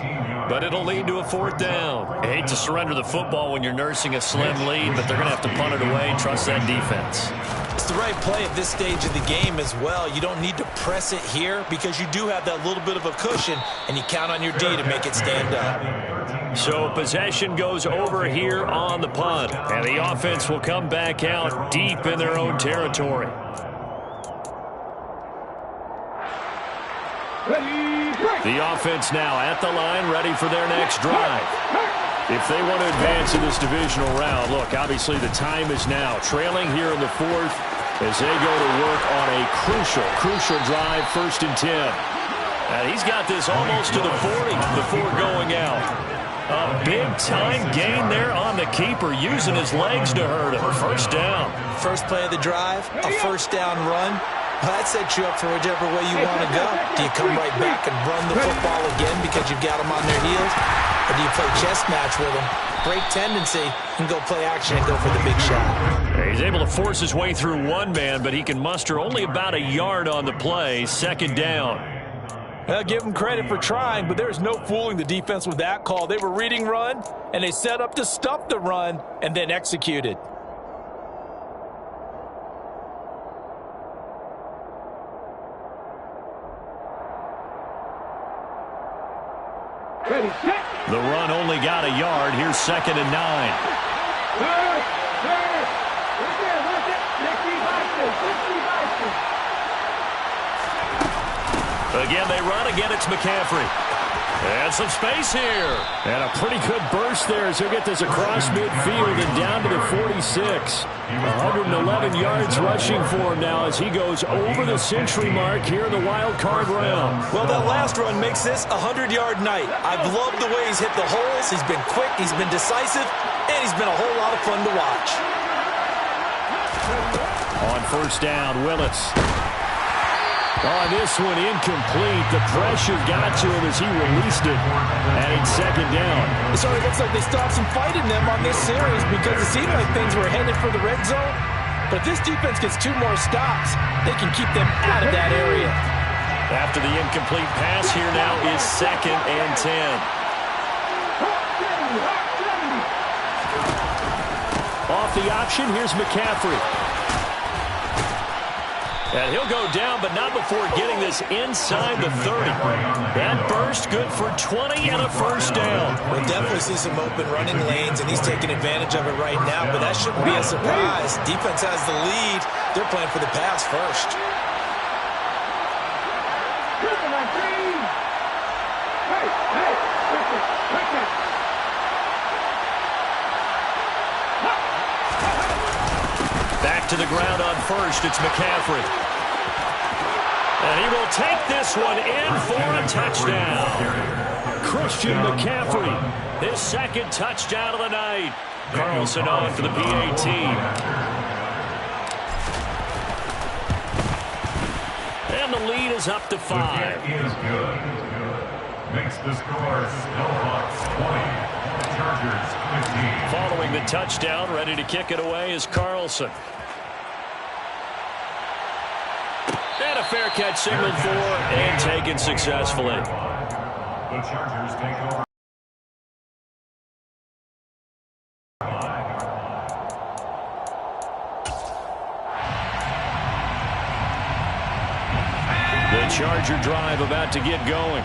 but it'll lead to a fourth down. I hate to surrender the football when you're nursing a slim lead, but they're going to have to punt it away. Trust that defense. It's the right play at this stage of the game as well. You don't need to press it here because you do have that little bit of a cushion, and you count on your D to make it stand up. So possession goes over here on the punt, and the offense will come back out deep in their own territory. The offense now at the line, ready for their next drive. If they want to advance in this divisional round, look, obviously the time is now. Trailing here in the fourth, as they go to work on a crucial drive, 1st and 10. And he's got this almost to the 40 before going out. A big-time gain there on the keeper, using his legs to hurt him. 1st down. First play of the drive, a 1st down run. That sets you up for whichever way you want to go. Do you come right back and run the football again because you've got them on their heels? Or do you play chess match with them, break tendency, and go play action and go for the big shot? He's able to force his way through one man, but he can muster only about a yard on the play. 2nd down. I'll give them credit for trying, but there's no fooling the defense with that call. They were reading run, and they set up to stuff the run and then executed. The run only got a yard. Here's 2nd and 9. Again, they run. Again, it's McCaffrey. And some space here. And a pretty good burst there as he'll get this across midfield and down to the 46. 111 yards rushing for him now as he goes over the century mark here in the wild card round. Well, that last run makes this a 100-yard night. I've loved the way he's hit the holes. He's been quick, he's been decisive, and he's been a whole lot of fun to watch. On 1st down, Willis. On this one, incomplete. The pressure got to him as he released it. And it's 2nd down. So it looks like they stopped some fight in them on this series because it seemed like things were headed for the red zone. But if this defense gets 2 more stops, they can keep them out of that area. After the incomplete pass, here now is 2nd and 10. Off the option, here's McCaffrey. And he'll go down, but not before getting this inside the 30. That burst good for 20 and a 1st down. We'll definitely see some open running lanes, and he's taking advantage of it right now, but that shouldn't be a surprise. Defense has the lead. They're playing for the pass first. Back to the ground on 1st. It's McCaffrey. And he will take this one in for a touchdown. Christian McCaffrey. His 2nd touchdown of the night. Carlson on for the PAT. And the lead is up to 5. Is good. Makes the score Snowhawks 20. Chargers 15. Following the touchdown, ready to kick it away is Carlson. And a fair catch signaled for and taken successfully. The Chargers take over. The Charger drive about to get going.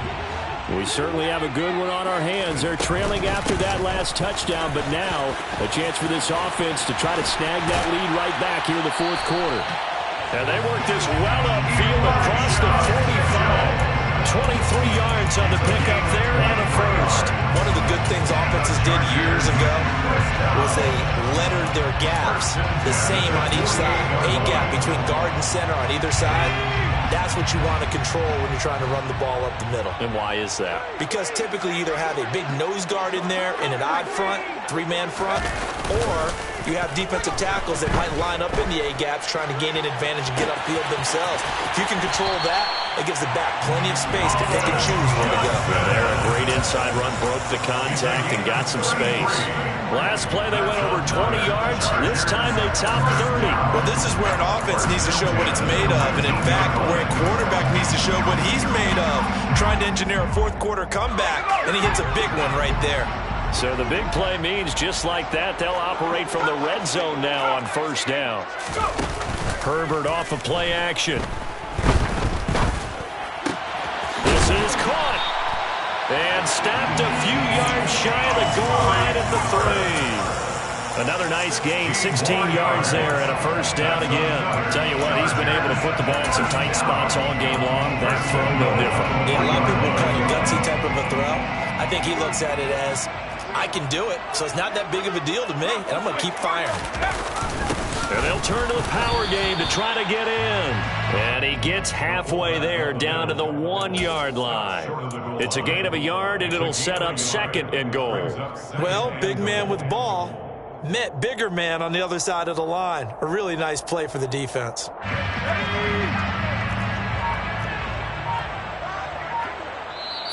We certainly have a good one on our hands. They're trailing after that last touchdown, but now a chance for this offense to try to snag that lead right back here in the 4th quarter. And they work this well upfield across the 45. 23 yards on the pickup there and a 1st. One of the good things offenses did years ago was they lettered their gaps the same on each side. A gap between guard and center on either side. That's what you want to control when you're trying to run the ball up the middle. And why is that? Because typically you either have a big nose guard in there in an odd front, 3-man front, or you have defensive tackles that might line up in the A-gaps trying to gain an advantage and get upfield themselves. If you can control that, it gives the back plenty of space to pick and choose where to go. There, a great inside run, broke the contact and got some space. Last play, they went over 20 yards. This time, they topped 30. Well, this is where an offense needs to show what it's made of. And, in fact, where a quarterback needs to show what he's made of. Trying to engineer a 4th quarter comeback, and he hits a big one right there. So the big play means just like that, they'll operate from the red zone now on 1st down. Herbert off of play action. This is caught. And stopped a few yards shy of the goal line at the 3. Another nice gain, 16 yards there and a 1st down again. Tell you what, he's been able to put the ball in some tight spots all game long. That throw, no different. Yeah, a lot of people call it a gutsy type of a throw. I think he looks at it as, I can do it, so it's not that big of a deal to me, and I'm going to keep firing. And they'll turn to the power game to try to get in. And he gets halfway there, down to the 1-yard line. It's a gain of a yard, and it'll set up 2nd and goal. Well, big man with ball met bigger man on the other side of the line. A really nice play for the defense.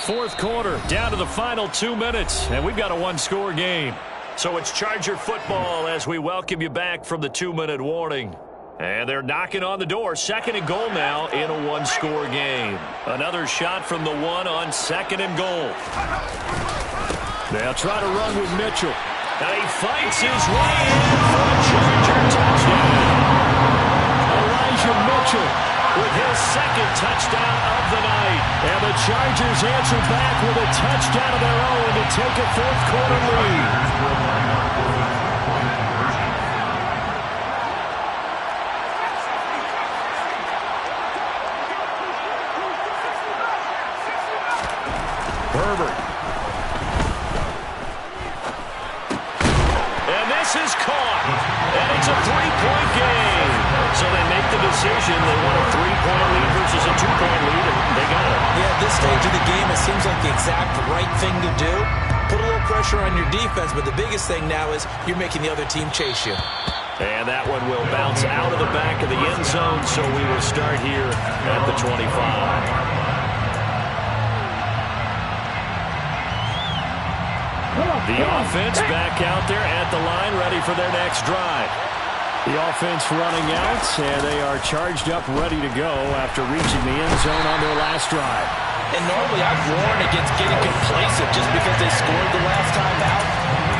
Fourth quarter, down to the final 2 minutes, and we've got a one-score game. So it's Charger football as we welcome you back from the 2-minute warning. And they're knocking on the door. 2nd and goal now in a one-score game. Another shot from the 1 on 2nd and goal. They'll try to run with Mitchell. And he fights his way in for a Charger touchdown. Elijah Mitchell with his 2nd touchdown of the night. And the Chargers answer back with a touchdown of their own to take a fourth-quarter lead. Herbert. And this is caught. And it's a 3-point game. So they make the decision. They want a 3-point lead versus a 2-point lead, and they got it. Yeah, at this stage of the game, it seems like the exact right thing to do. Put a little pressure on your defense, but the biggest thing now is you're making the other team chase you. And that one will bounce out of the back of the end zone, so we will start here at the 25. The offense back out there at the line, ready for their next drive. The offense running out, and they are charged up, ready to go after reaching the end zone on their last drive. And normally I've warned against getting complacent just because they scored the last time out.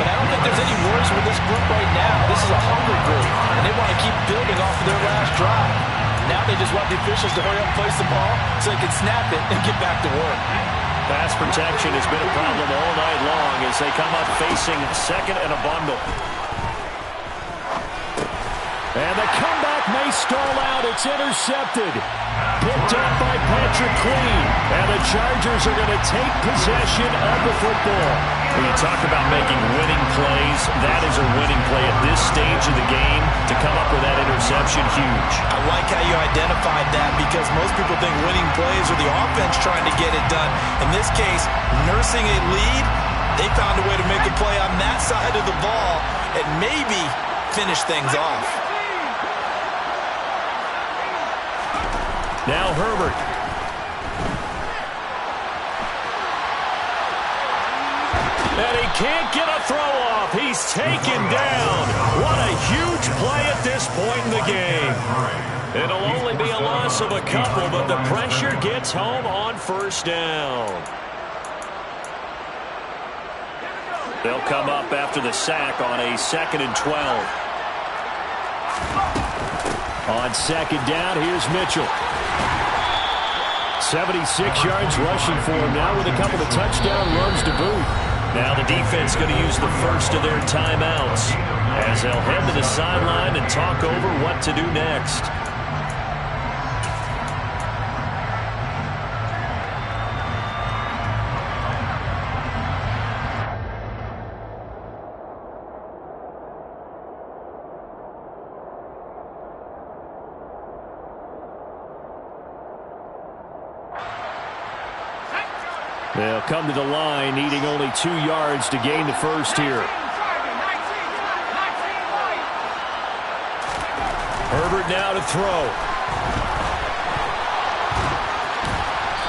But I don't think there's any worries with this group right now. This is a hungry group, and they want to keep building off of their last drive. Now they just want the officials to hurry up and place the ball so they can snap it and get back to work. Pass protection has been a problem all night long as they come up facing 2nd and a bundle. And the comeback may stall out. It's intercepted. Picked up by Patrick Queen. And the Chargers are going to take possession of the football. When you talk about making winning plays, that is a winning play at this stage of the game. To come up with that interception, huge. I like how you identified that because most people think winning plays are the offense trying to get it done. In this case, nursing a lead, they found a way to make a play on that side of the ball and maybe finish things off. Now Herbert. And he can't get a throw off. He's taken down. What a huge play at this point in the game. It'll only be a loss of a couple, but the pressure gets home on 1st down. They'll come up after the sack on a 2nd and 12. On 2nd down, here's Mitchell. 76 yards rushing for him now with a couple of touchdown runs to boot. Now the defense going to use the first of their timeouts as they'll head to the sideline and talk over what to do next. They'll come to the line, needing only 2 yards to gain the first here. Herbert now to throw.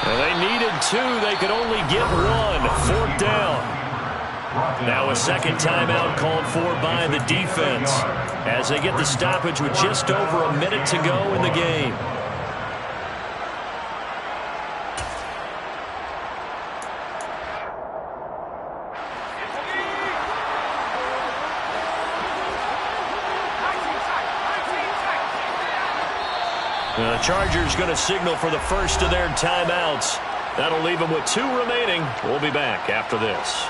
And they needed 2. They could only get 1. 4th down. Now a 2nd timeout called for by the defense as they get the stoppage with just over a minute to go in the game. The Chargers going to signal for the first of their timeouts. That'll leave them with 2 remaining. We'll be back after this.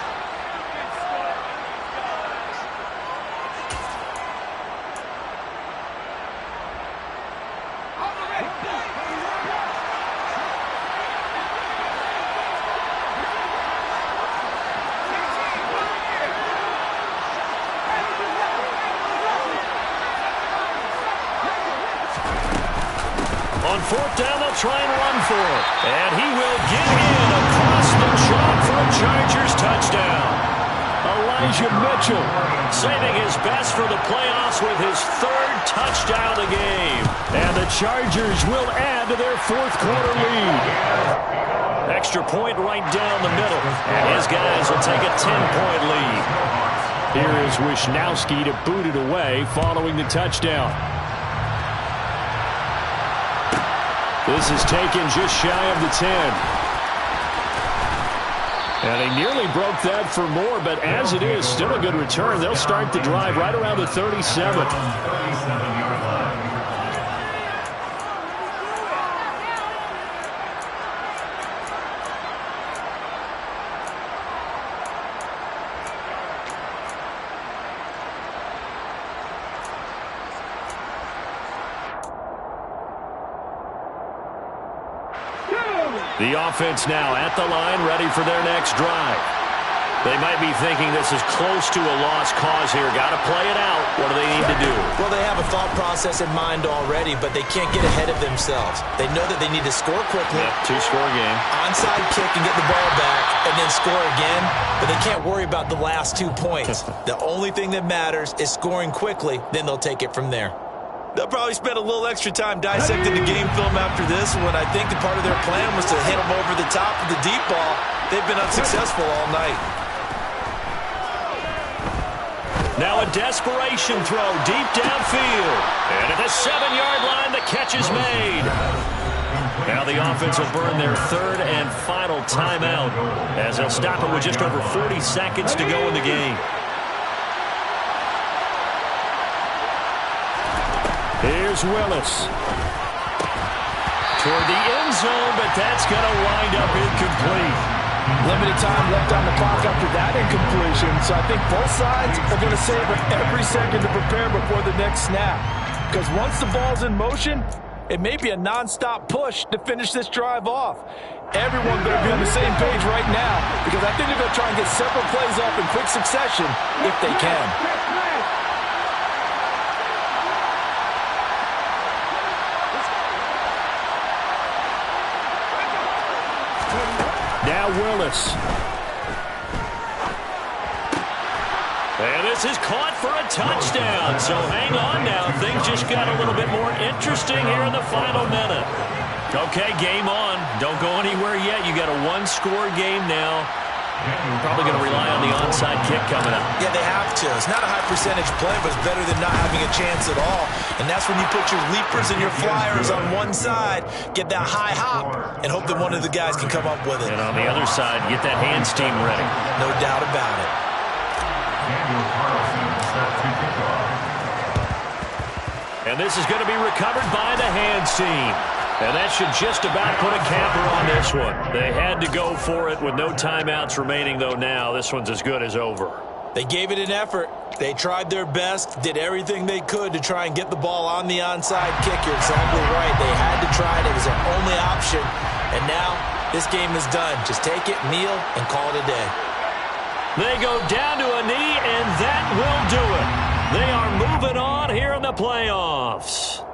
On fourth down, they'll try and run for it. And he will get in across the chalk for a Chargers touchdown. Elijah Mitchell saving his best for the playoffs with his third touchdown of the game. And the Chargers will add to their fourth quarter lead. Extra point right down the middle. And his guys will take a 10-point lead. Here is Wisnowski to boot it away following the touchdown. This is taken just shy of the 10. And he nearly broke that for more, but as it is, still a good return. They'll start the drive right around the 37. The offense now at the line, ready for their next drive. They might be thinking this is close to a lost cause here. Got to play it out. What do they need to do? Well, they have a thought process in mind already, but they can't get ahead of themselves. They know that they need to score quickly. Yep, two-score game. Onside kick and get the ball back, and then score again. But they can't worry about the last 2 points. The only thing that matters is scoring quickly. Then they'll take it from there. They'll probably spend a little extra time dissecting the game film after this one. I think the part of their plan was to hit them over the top of the deep ball. They've been unsuccessful all night. Now a desperation throw deep downfield. And at the 7-yard line, the catch is made. Now the offense will burn their third and final timeout as they'll stop it with just over 40 seconds to go in the game. Here's Willis. Toward the end zone, but that's going to wind up incomplete. Limited time left on the clock after that incompletion, so I think both sides are going to savor every second to prepare before the next snap. Because once the ball's in motion, it may be a non-stop push to finish this drive off. Everyone better be on the same page right now, because I think they're going to try and get several plays off in quick succession if they can. Now Willis. And this is caught for a touchdown. So hang on now. Things just got a little bit more interesting here in the final minute. Okay, game on. Don't go anywhere yet. You got a one-score game now. Probably going to rely on the onside kick coming up. Yeah, they have to. It's not a high percentage play, but it's better than not having a chance at all. And that's when you put your leapers and your flyers on one side, get that high hop, and hope that one of the guys can come up with it. And on the other side, get that hands team ready. No doubt about it. And this is going to be recovered by the hands team. And that should just about put a capper on this one. They had to go for it with no timeouts remaining, though now this one's as good as over. They gave it an effort. They tried their best, did everything they could to try and get the ball on the onside kick. You're exactly right. They had to try it. It was their only option. And now this game is done. Just take it, kneel, and call it a day. They go down to a knee, and that will do it. They are moving on here in the playoffs.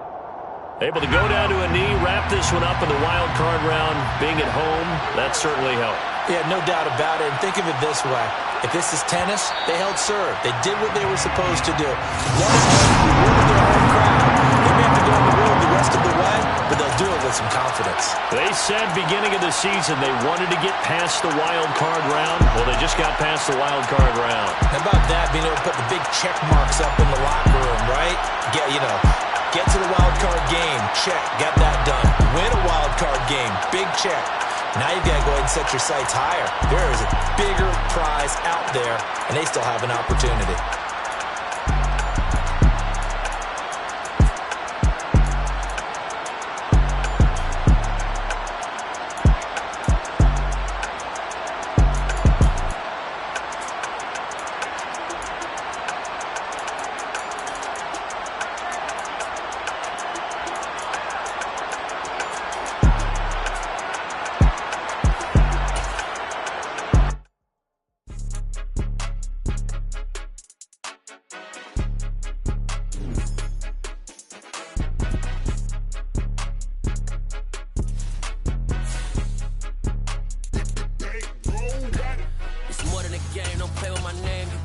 Able to go down to a knee, wrap this one up in the wild card round. Being at home, that certainly helped. Yeah, no doubt about it. And think of it this way. If this is tennis, they held serve. They did what they were supposed to do. Won at home, rewarded their home crowd. They may have to go on the road the rest of the way, but they'll do it with some confidence. They said beginning of the season they wanted to get past the wild card round. Well, they just got past the wild card round. How about that, being able to put the big check marks up in the locker room, right? Get to the wild card game, check, got that done. Win a wild card game, big check. Now you've got to go ahead and set your sights higher. There is a bigger prize out there, and they still have an opportunity.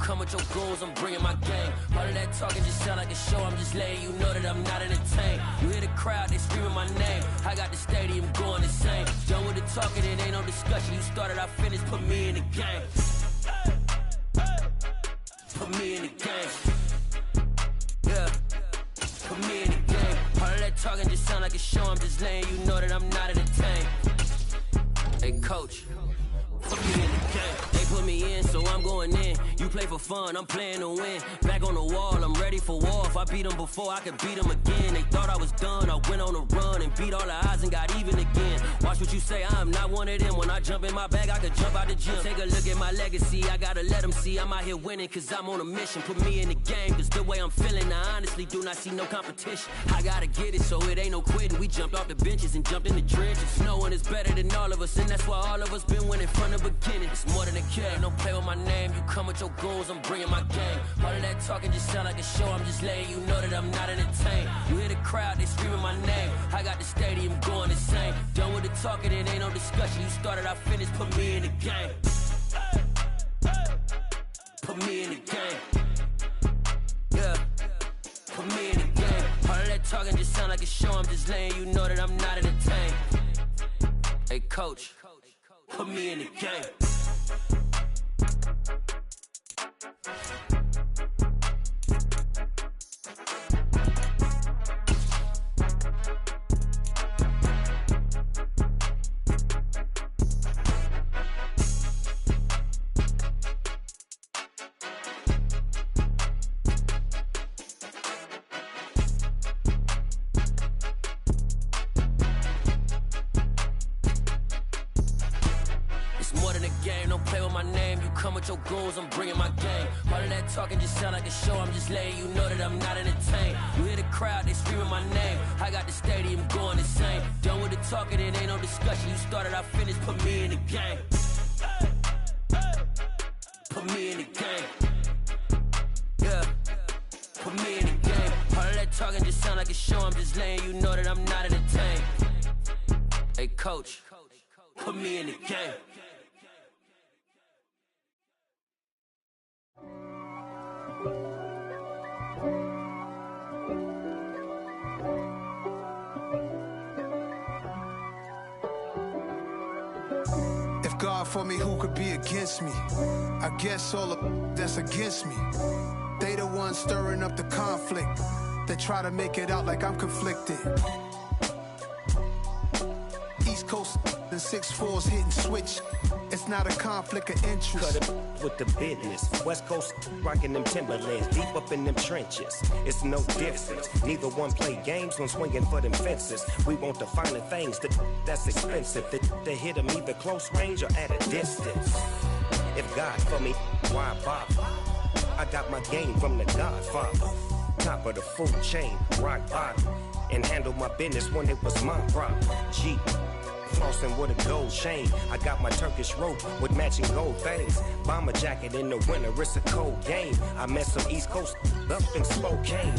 come with your goons, I'm bringing my gang. All of that talking just sound like a show, I'm just letting you know that I'm not entertained. You hear the crowd, they screaming my name. I got the stadium going insane. Done with the talking, it ain't no discussion. You started, I finished, put me in the game. Put me in the game. Yeah, put me in the game. All of that talking just sound like a show, I'm just letting you know that I'm not entertained. Hey, coach, put me in the game. They put me in, so I'm going in. You play for fun, I'm playing to win. Back on the wall, I'm ready for war. If I beat them before, I could beat them again. They thought I was done, I went on a run and beat all the odds and got even again. Watch what you say, I'm not one of them. When I jump in my bag, I could jump out the gym. Take a look at my legacy, I gotta let them see I'm out here winning, cause I'm on a mission. Put me in the game, cause the way I'm feeling, I honestly do not see no competition. I gotta get it, so it ain't no quitting. We jumped off the benches and jumped in the trenches. No one is better than all of us, and that's why all of us been winning from the beginning. It's more than a kid, don't play with my name. You come with your goons, I'm bringing my game. All of that talking just sound like a show, I'm just letting you know that I'm not entertained. You hear the crowd, they screaming my name. I got the stadium going insane. Done with the talking, it ain't no discussion. You started, I finished, put me in the game. Put me in the game. Yeah, put me in the game. All of that talking just sound like a show, I'm just letting you know that I'm not entertained. Hey coach, put me in the game. Your goals, I'm bringing my game. All of that talking just sound like a show, I'm just letting you know that I'm not entertained. You hear the crowd, they screaming my name. I got the stadium going insane. Done with the talking, it ain't no discussion. You started, I finished, put me in the game. Put me in the game. Yeah, put me in the game. All of that talking just sound like a show, I'm just letting you know that I'm not entertained. Hey coach, put me in the game. God for me, who could be against me? I guess all of that's against me. They the ones stirring up the conflict. They try to make it out like I'm conflicted. East Coast and 6'4's hitting switch. It's not a conflict of interest. Cut it with the business. West Coast rocking them Timberlands, deep up in them trenches. It's no difference. Neither one play games when swinging for them fences. We want the finer things that's expensive. That hit them either close range or at a distance. If God for me, why bother? I got my game from the Godfather. Top of the food chain, rock bottom. And handle my business when it was my problem. G. Flossing with a gold chain. I got my Turkish rope with matching gold things. Bomber jacket in the winter, it's a cold game. I met some East Coast up in Spokane.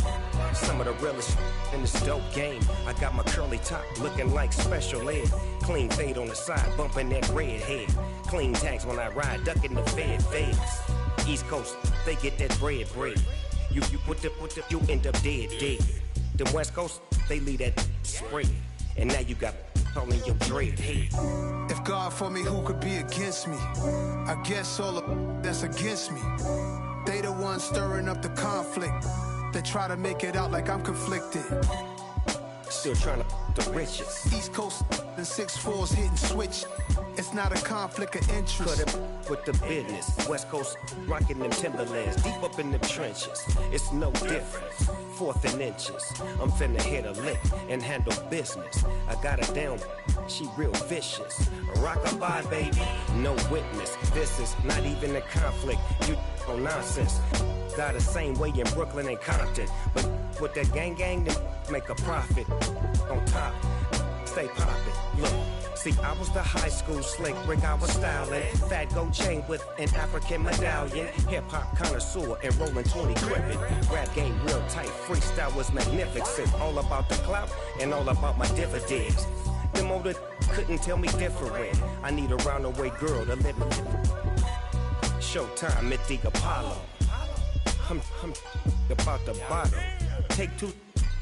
Some of the realest in this dope game. I got my curly top looking like special ed. Clean fade on the side, bumping that red head. Clean tags when I ride, ducking the feds. East Coast, they get that bread. You put the, you end up dead. The West Coast, they leave that spread. And now you got calling your dread head. If God for me, who could be against me? I guess all of that's against me. They the ones stirring up the conflict. They try to make it out like I'm conflicted. Still trying to the riches. East Coast and 6'4's hitting switch. It's not a conflict of interest. Cut it with the business. West Coast rocking them Timberlands, deep up in them trenches. It's no difference. 4th and inches. I'm finna hit a lick and handle business. I got her down, she real vicious. Rock-a-bye, baby, no witness. This is not even a conflict. You on nonsense. Got the same way in Brooklyn and Compton. But with that gang, then make a profit. On top, stay poppin'. Look. See, I was the high school slick Rick, I was styling. Fat gold chain with an African medallion. Hip-hop connoisseur and rolling 20 crippin'. Rap game real tight, freestyle was magnificent. All about the clout and all about my dividends. Them older couldn't tell me different. I need a round-away girl to live in. Showtime at the Apollo. I'm about the bottom. Take two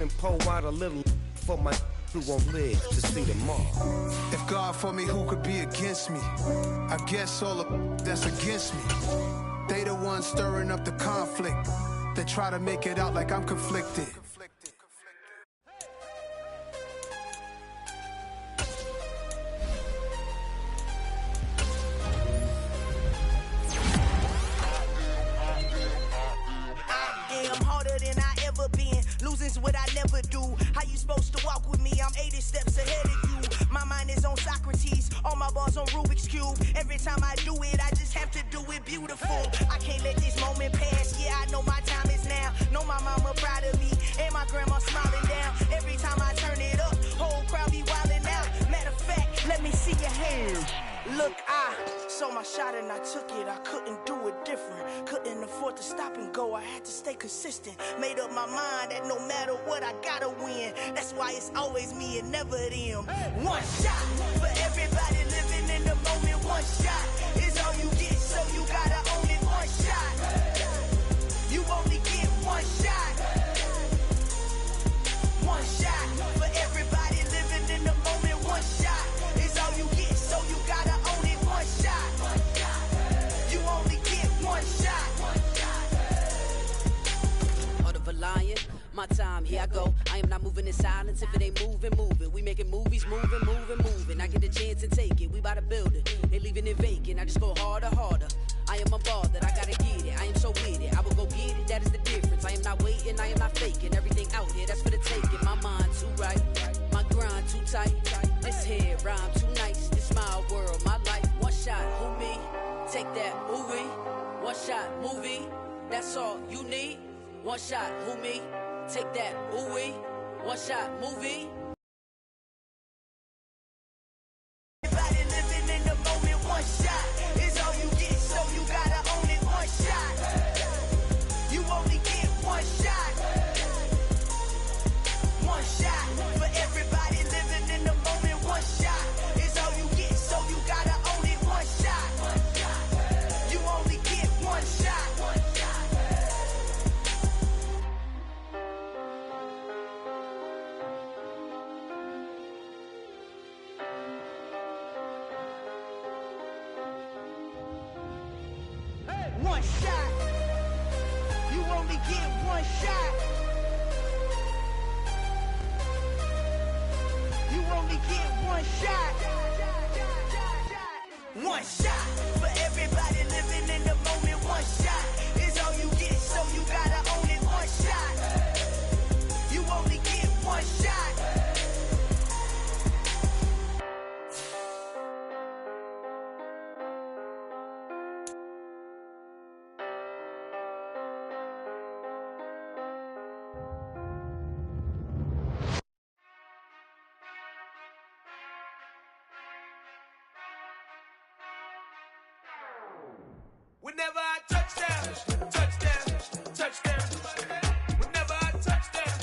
and pour out a little for my who won't live to see tomorrow. If God for me, who could be against me? I guess all the that's against me. They the ones stirring up the conflict. They try to make it out like I'm conflicted. Losing's what I never do. How you supposed to walk with me? I'm 80 steps ahead of you. My mind is on Socrates, all my balls on Rubik's Cube. Every time I do it, I just have to do it beautiful. I can't let this moment pass. Yeah, I know my time is now. Know my mama proud of me, and my grandma smiling down. Every time I turn it up, whole crowd be wildin' out. Matter of fact, let me see your hands. Look, I saw my shot and I took it. I couldn't do it different. Couldn't afford to stop and go. I had to stay consistent. Made up my mind that no matter what, I gotta win. That's why it's always me and never them. One shot for everybody living in the moment. One shot is all you get, so you gotta own it. One shot. You only get one shot. One shot for everybody living in the moment. One shot is all you get, so you gotta own it. One shot. You only get one shot. Heart of a lion, my time, here I go. I am not moving in silence. If it ain't moving, moving. We making movies, moving, moving, moving. I get a chance and take it. We bout to build it. They leaving it vacant. I just go harder, harder. I am unbothered. I gotta get it. I am so with it. I will go get it. That is the difference. I am not waiting. I am not faking. Everything out here, that's for the taking. My mind too right. My grind too tight. This hair rhyme too nice. This my world, my life. One shot, who me? Take that, movie. One shot, movie. That's all you need. One shot, who me? Take that, movie. One shot, movie. Everybody living in the moment. One shot is all you get, so you gotta own it. One shot. You only get one shot. One shot for everybody living in the moment. One shot is all you get, so you gotta own it. One shot. You only get one shot. One shot. You only get one shot. You only get one shot. One shot for everybody living in the moment. One shot is all you get, so you gotta own it. One shot. You only get one shot. Whenever I touchdown, touchdown, touchdown. Whenever I touchdown,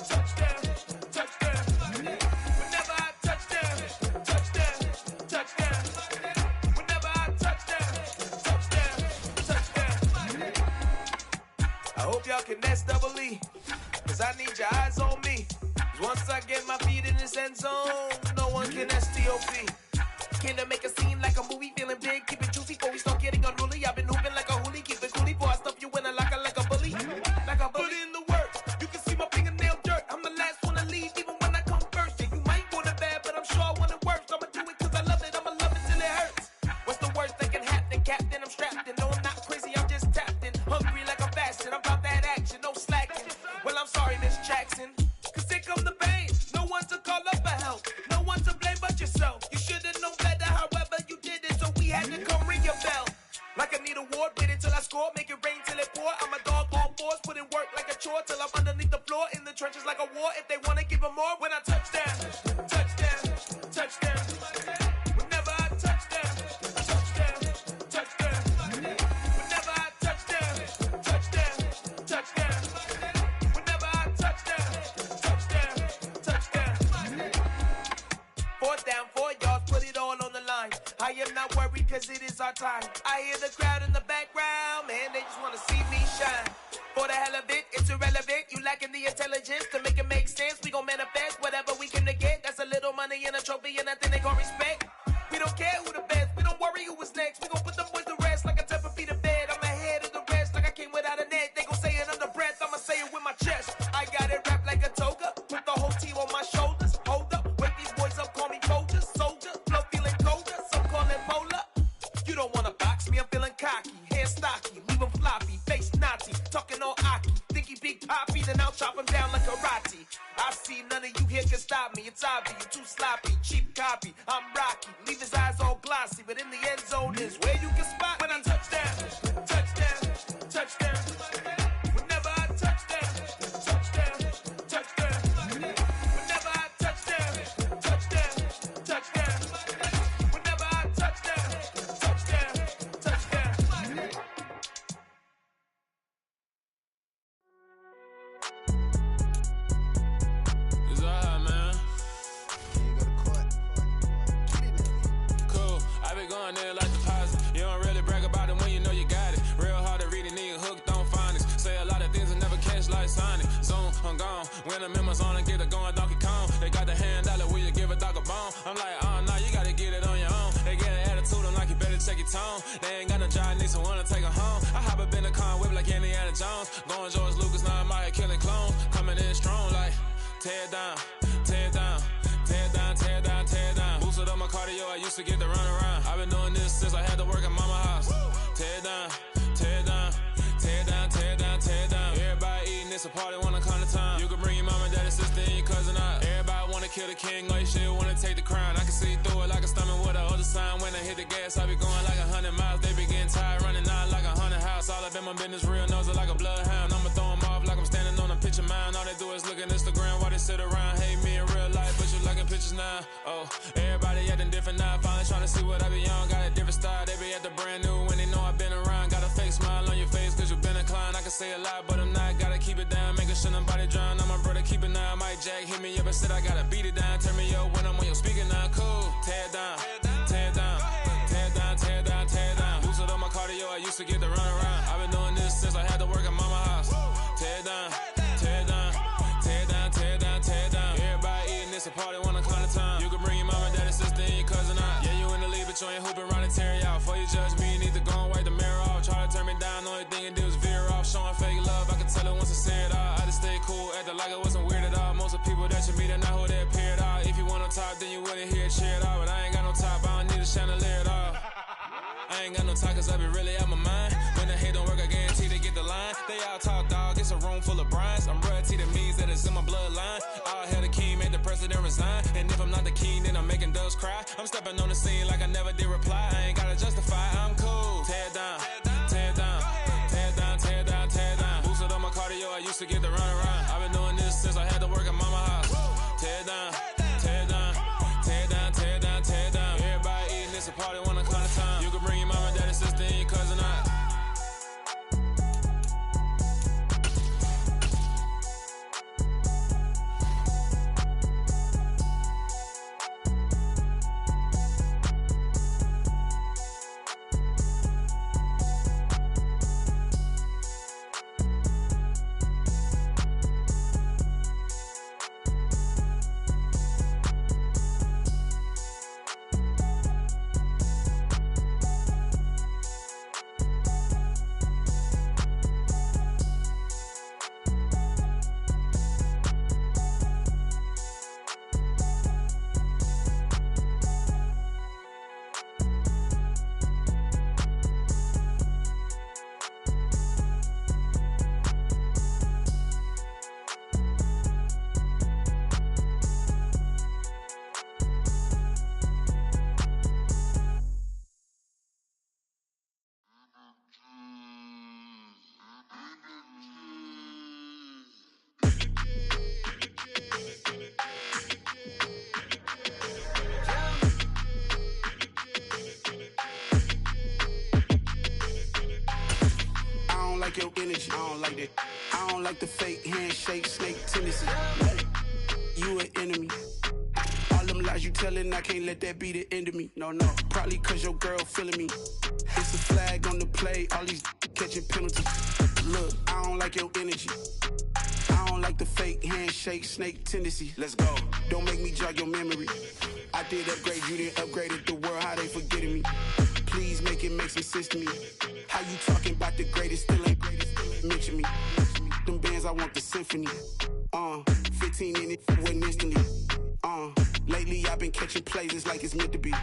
touchdown, touchdown. Whenever I touchdown, touchdown, touchdown. Whenever I touchdown, touchdown, touchdown. I hope y'all can nest double E, cause I need your eyes on me. Cause once I get my feet in this end zone, no one can STOP. Can I make a scene like a movie, feeling big, keep it juicy before we start getting unruly. I've been hooping like a hoolie, keep it coolie before I stuff you in a locker like a bully. Like a bully. Put in the work, you can see my fingernail dirt. I'm the last one to leave, even when I come first. Yeah, you might want it bad, but I'm sure I want it worse. I'ma do it cause I love it, I'ma love it till it hurts. What's the worst that can happen, Captain? I'm strapped in, no I'm not crazy, I'm just tapped in. Hungry like I'm fasting, I'm about that action, no slacking. Well, I'm sorry, Miss Jackson, cause here come the pain. No one to call up for help, no one to blame but yourself. You should've known better, however you did it, so we had to come am not worried cause it is our time. I hear the crowd in the background, man, they just wanna see me shine. For the hell of it, it's irrelevant. You lacking the intelligence to make it make sense. We gon' manifest whatever we came to get. That's a little money and a trophy and nothing they gon' respect. We don't care who the best, we don't worry who was next. We gon' put them boys to rest like a temper feet of bed. I'm ahead of the rest like I came without a net. They gon' say it under breath, I'ma say it with my chest. I got it wrapped like a toga, put the whole team on my shoulders. Hold up, wake these boys up, call me Folger, soldier. Flow feeling colder, some call it polar. You don't wanna box me, I'm feeling cocky. Hair stocky, leave him floppy, face naughty. Talking all aki, think he big poppy, then I'll chop him down like karate. I see none of you here can stop me. It's obvious, you too sloppy, cheap copy. I'm Rocky, leave his eyes all glossy, but in the end zone is where you can spot when I touchdown, touchdown, touchdown. Whenever I touchdown, touchdown, touchdown. Whenever I touchdown, touchdown, touchdown. Whenever I touchdown, touchdown, touchdown. It's alright, man. Cool. I been going there like deposit. You don't really brag about it when you know you got it. Real hard to read a nigga hooked on phonics. Say a lot of things and never catch like Sonic. Zone, I'm gone. When the members on and get it going Donkey Kong. They got the hand dollar, will you give a dog a bone? I'm like, oh no, you gotta get it on your own. They get an attitude, I'm like, you better check your tone. They ain't got no job, need someone to take her home. I hop up in the car, whip like Indiana Jones. Going George Lucas, now I'm out here killing clones. Coming in strong like, tear down, tear down. Tear down, tear down, tear down. Boosted up my cardio, I used to get to run around. I've been doing this since I had to work at mama house. Tear down, tear down, tear down, tear down, tear down. Everybody eating, it's a party, wanna come to time. You can bring your mama, daddy, sister, and your cousin out. Everybody wanna kill the king, or you shit wanna take the crown. I can see through it like a stomach with a other sign. When I hit the gas, I be going like 100 miles. They be getting tired, running out like 100 house. All up in my business, real nose like a bloodhound. I'ma throw them off like I'm standing on a picture mound. All they do is look at Instagram while they sit around. Hate me in real life, but you liking pictures now. Oh, everybody acting different now. Finally trying to see what I be on. Got a different style, they be at the brand new when they know I've been around. Got a fake smile on your face cause you been inclined. I can say a lot, but I'm not. Gotta keep it down, making sure nobody drown. I'm my brother, keep it now. Mike Jack hit me up and said I gotta beat it down. Turn me up when I'm on your speaker now. Cool, tear down, tear down, tear down, tear down, tear down. Boosted up my cardio, I used to get to run around. I've been doing this since I had to work at mama house. Tear down, tear down, tear down, tear down, tear down. Everybody eating, it's a party, wanna come to time. You can bring your mama, daddy, sister, and your cousin out. Yeah, you in the lead, but you ain't hooping around and tear out. Before you judge me, you need to go and wipe the mirror off. Try to turn me down, the only thing you do is veer off. Showing fake love, I can tell it once I say it all. I just stay cool, acting like it wasn't weird at all. Most of the people that you meet are not who they appear at all. If you want on top, then you wouldn't hear it cheer at all. But I ain't got no top, I don't need a chandelier at all. I ain't got no talk cause I be really out my mind. When the hate don't work, I guarantee they get the line. They all talk dog, it's a room full of brinds. I'm royalty, that means that it's in my bloodline. All hell the king, made the president resign. And if I'm not the king, then I'm making doves cry. I'm stepping on the scene like I never did reply. I ain't gotta justify, I'm cool. Tear down, tear down, tear down, tear down, tear down. Boosted up my cardio, I used to get to run around. I've been doing this since I had to work at mama house. Tear down, tear down, tear down, tear down, tear down. Everybody eating, it's a party, wanna come to time. You can bring your mama, daddy, sister, and your cousin out. like your energy. I don't like that. I don't like the fake handshake, snake tendency. You an enemy. All them lies you telling, I can't let that be the end of me. No, probably cause your girl feeling me. It's a flag on the play, all these catching penalties. Look, I don't like your energy. I don't like the fake handshake, snake tendency. Let's go. Don't make me jog your memory. I did upgrade, you didn't upgrade it. The world, how they forgetting me. Please make it make some sense to me. How you talking about the greatest, still ain't greatest, mention me. Them bands, I want the symphony. 15 in it, wasn't instantly. Lately I've been catching plays, it's like it's meant to be.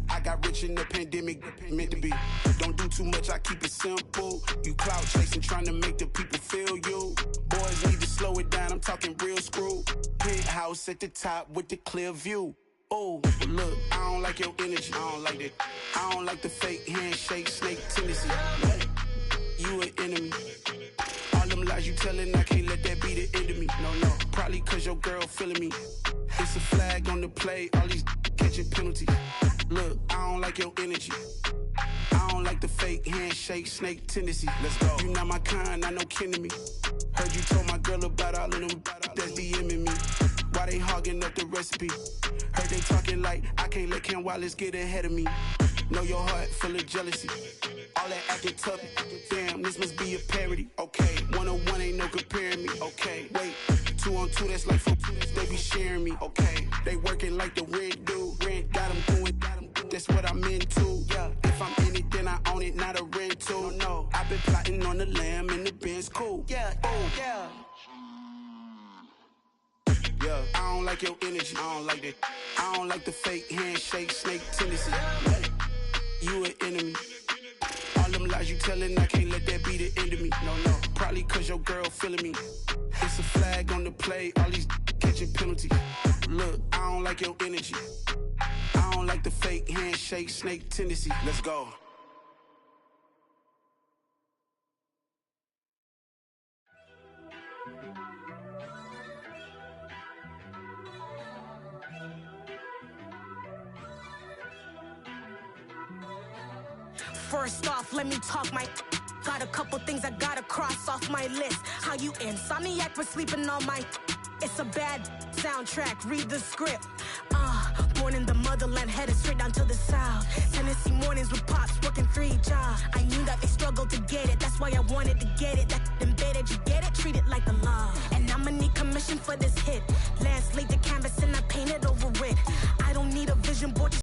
I got rich in the pandemic, meant to be. Don't do too much, I keep it simple. You clout chasing, trying to make the people feel you. Boys need to slow it down, I'm talking real screw. Penthouse at the top with the clear view. Oh, look, I don't like your energy, I don't like that. I don't like the fake handshake, snake tendency. You an enemy. All them lies you telling, I can't let that be the end of me. No, probably cause your girl feeling me. It's a flag on the play, all these catching penalties. Look, I don't like your energy. I don't like the fake handshake, snake tendency. Let's go. You not my kind, not no kin to me. Heard you told my girl about all of them that's DMing me. Why they hogging up the recipe? Heard they talking like I can't let Ken Wallace get ahead of me. Know your heart full of jealousy. All that acting tough, damn, this must be a parody. Okay, 1-on-1 ain't no comparing me. Okay, wait, 2-on-2, that's like 4, they be sharing me. Okay, they working like the rent dude. Rent got them doing, that's what I'm into. Yeah, if I'm in it, then I own it, not a rental. No, I've been plotting on the lamb and the Benz cool. Yeah, yeah. Yeah, I don't like your energy, I don't like that. I don't like the fake handshake, snake tendency. You an enemy. All them lies you telling, I can't let that be the end of me. No, probably cause your girl feeling me. It's a flag on the play, all these catching penalties. Look, I don't like your energy. I don't like the fake handshake, snake tendency. Let's go. First off, let me talk my... Got a couple things I gotta cross off my list. How you insomniac for sleeping on my... It's a bad soundtrack, read the script. Born in the motherland, headed straight down to the south. Tennessee mornings with pops, working 3 jobs. I knew that they struggled to get it, that's why I wanted to get it. That embedded, you get it, treat it like a love.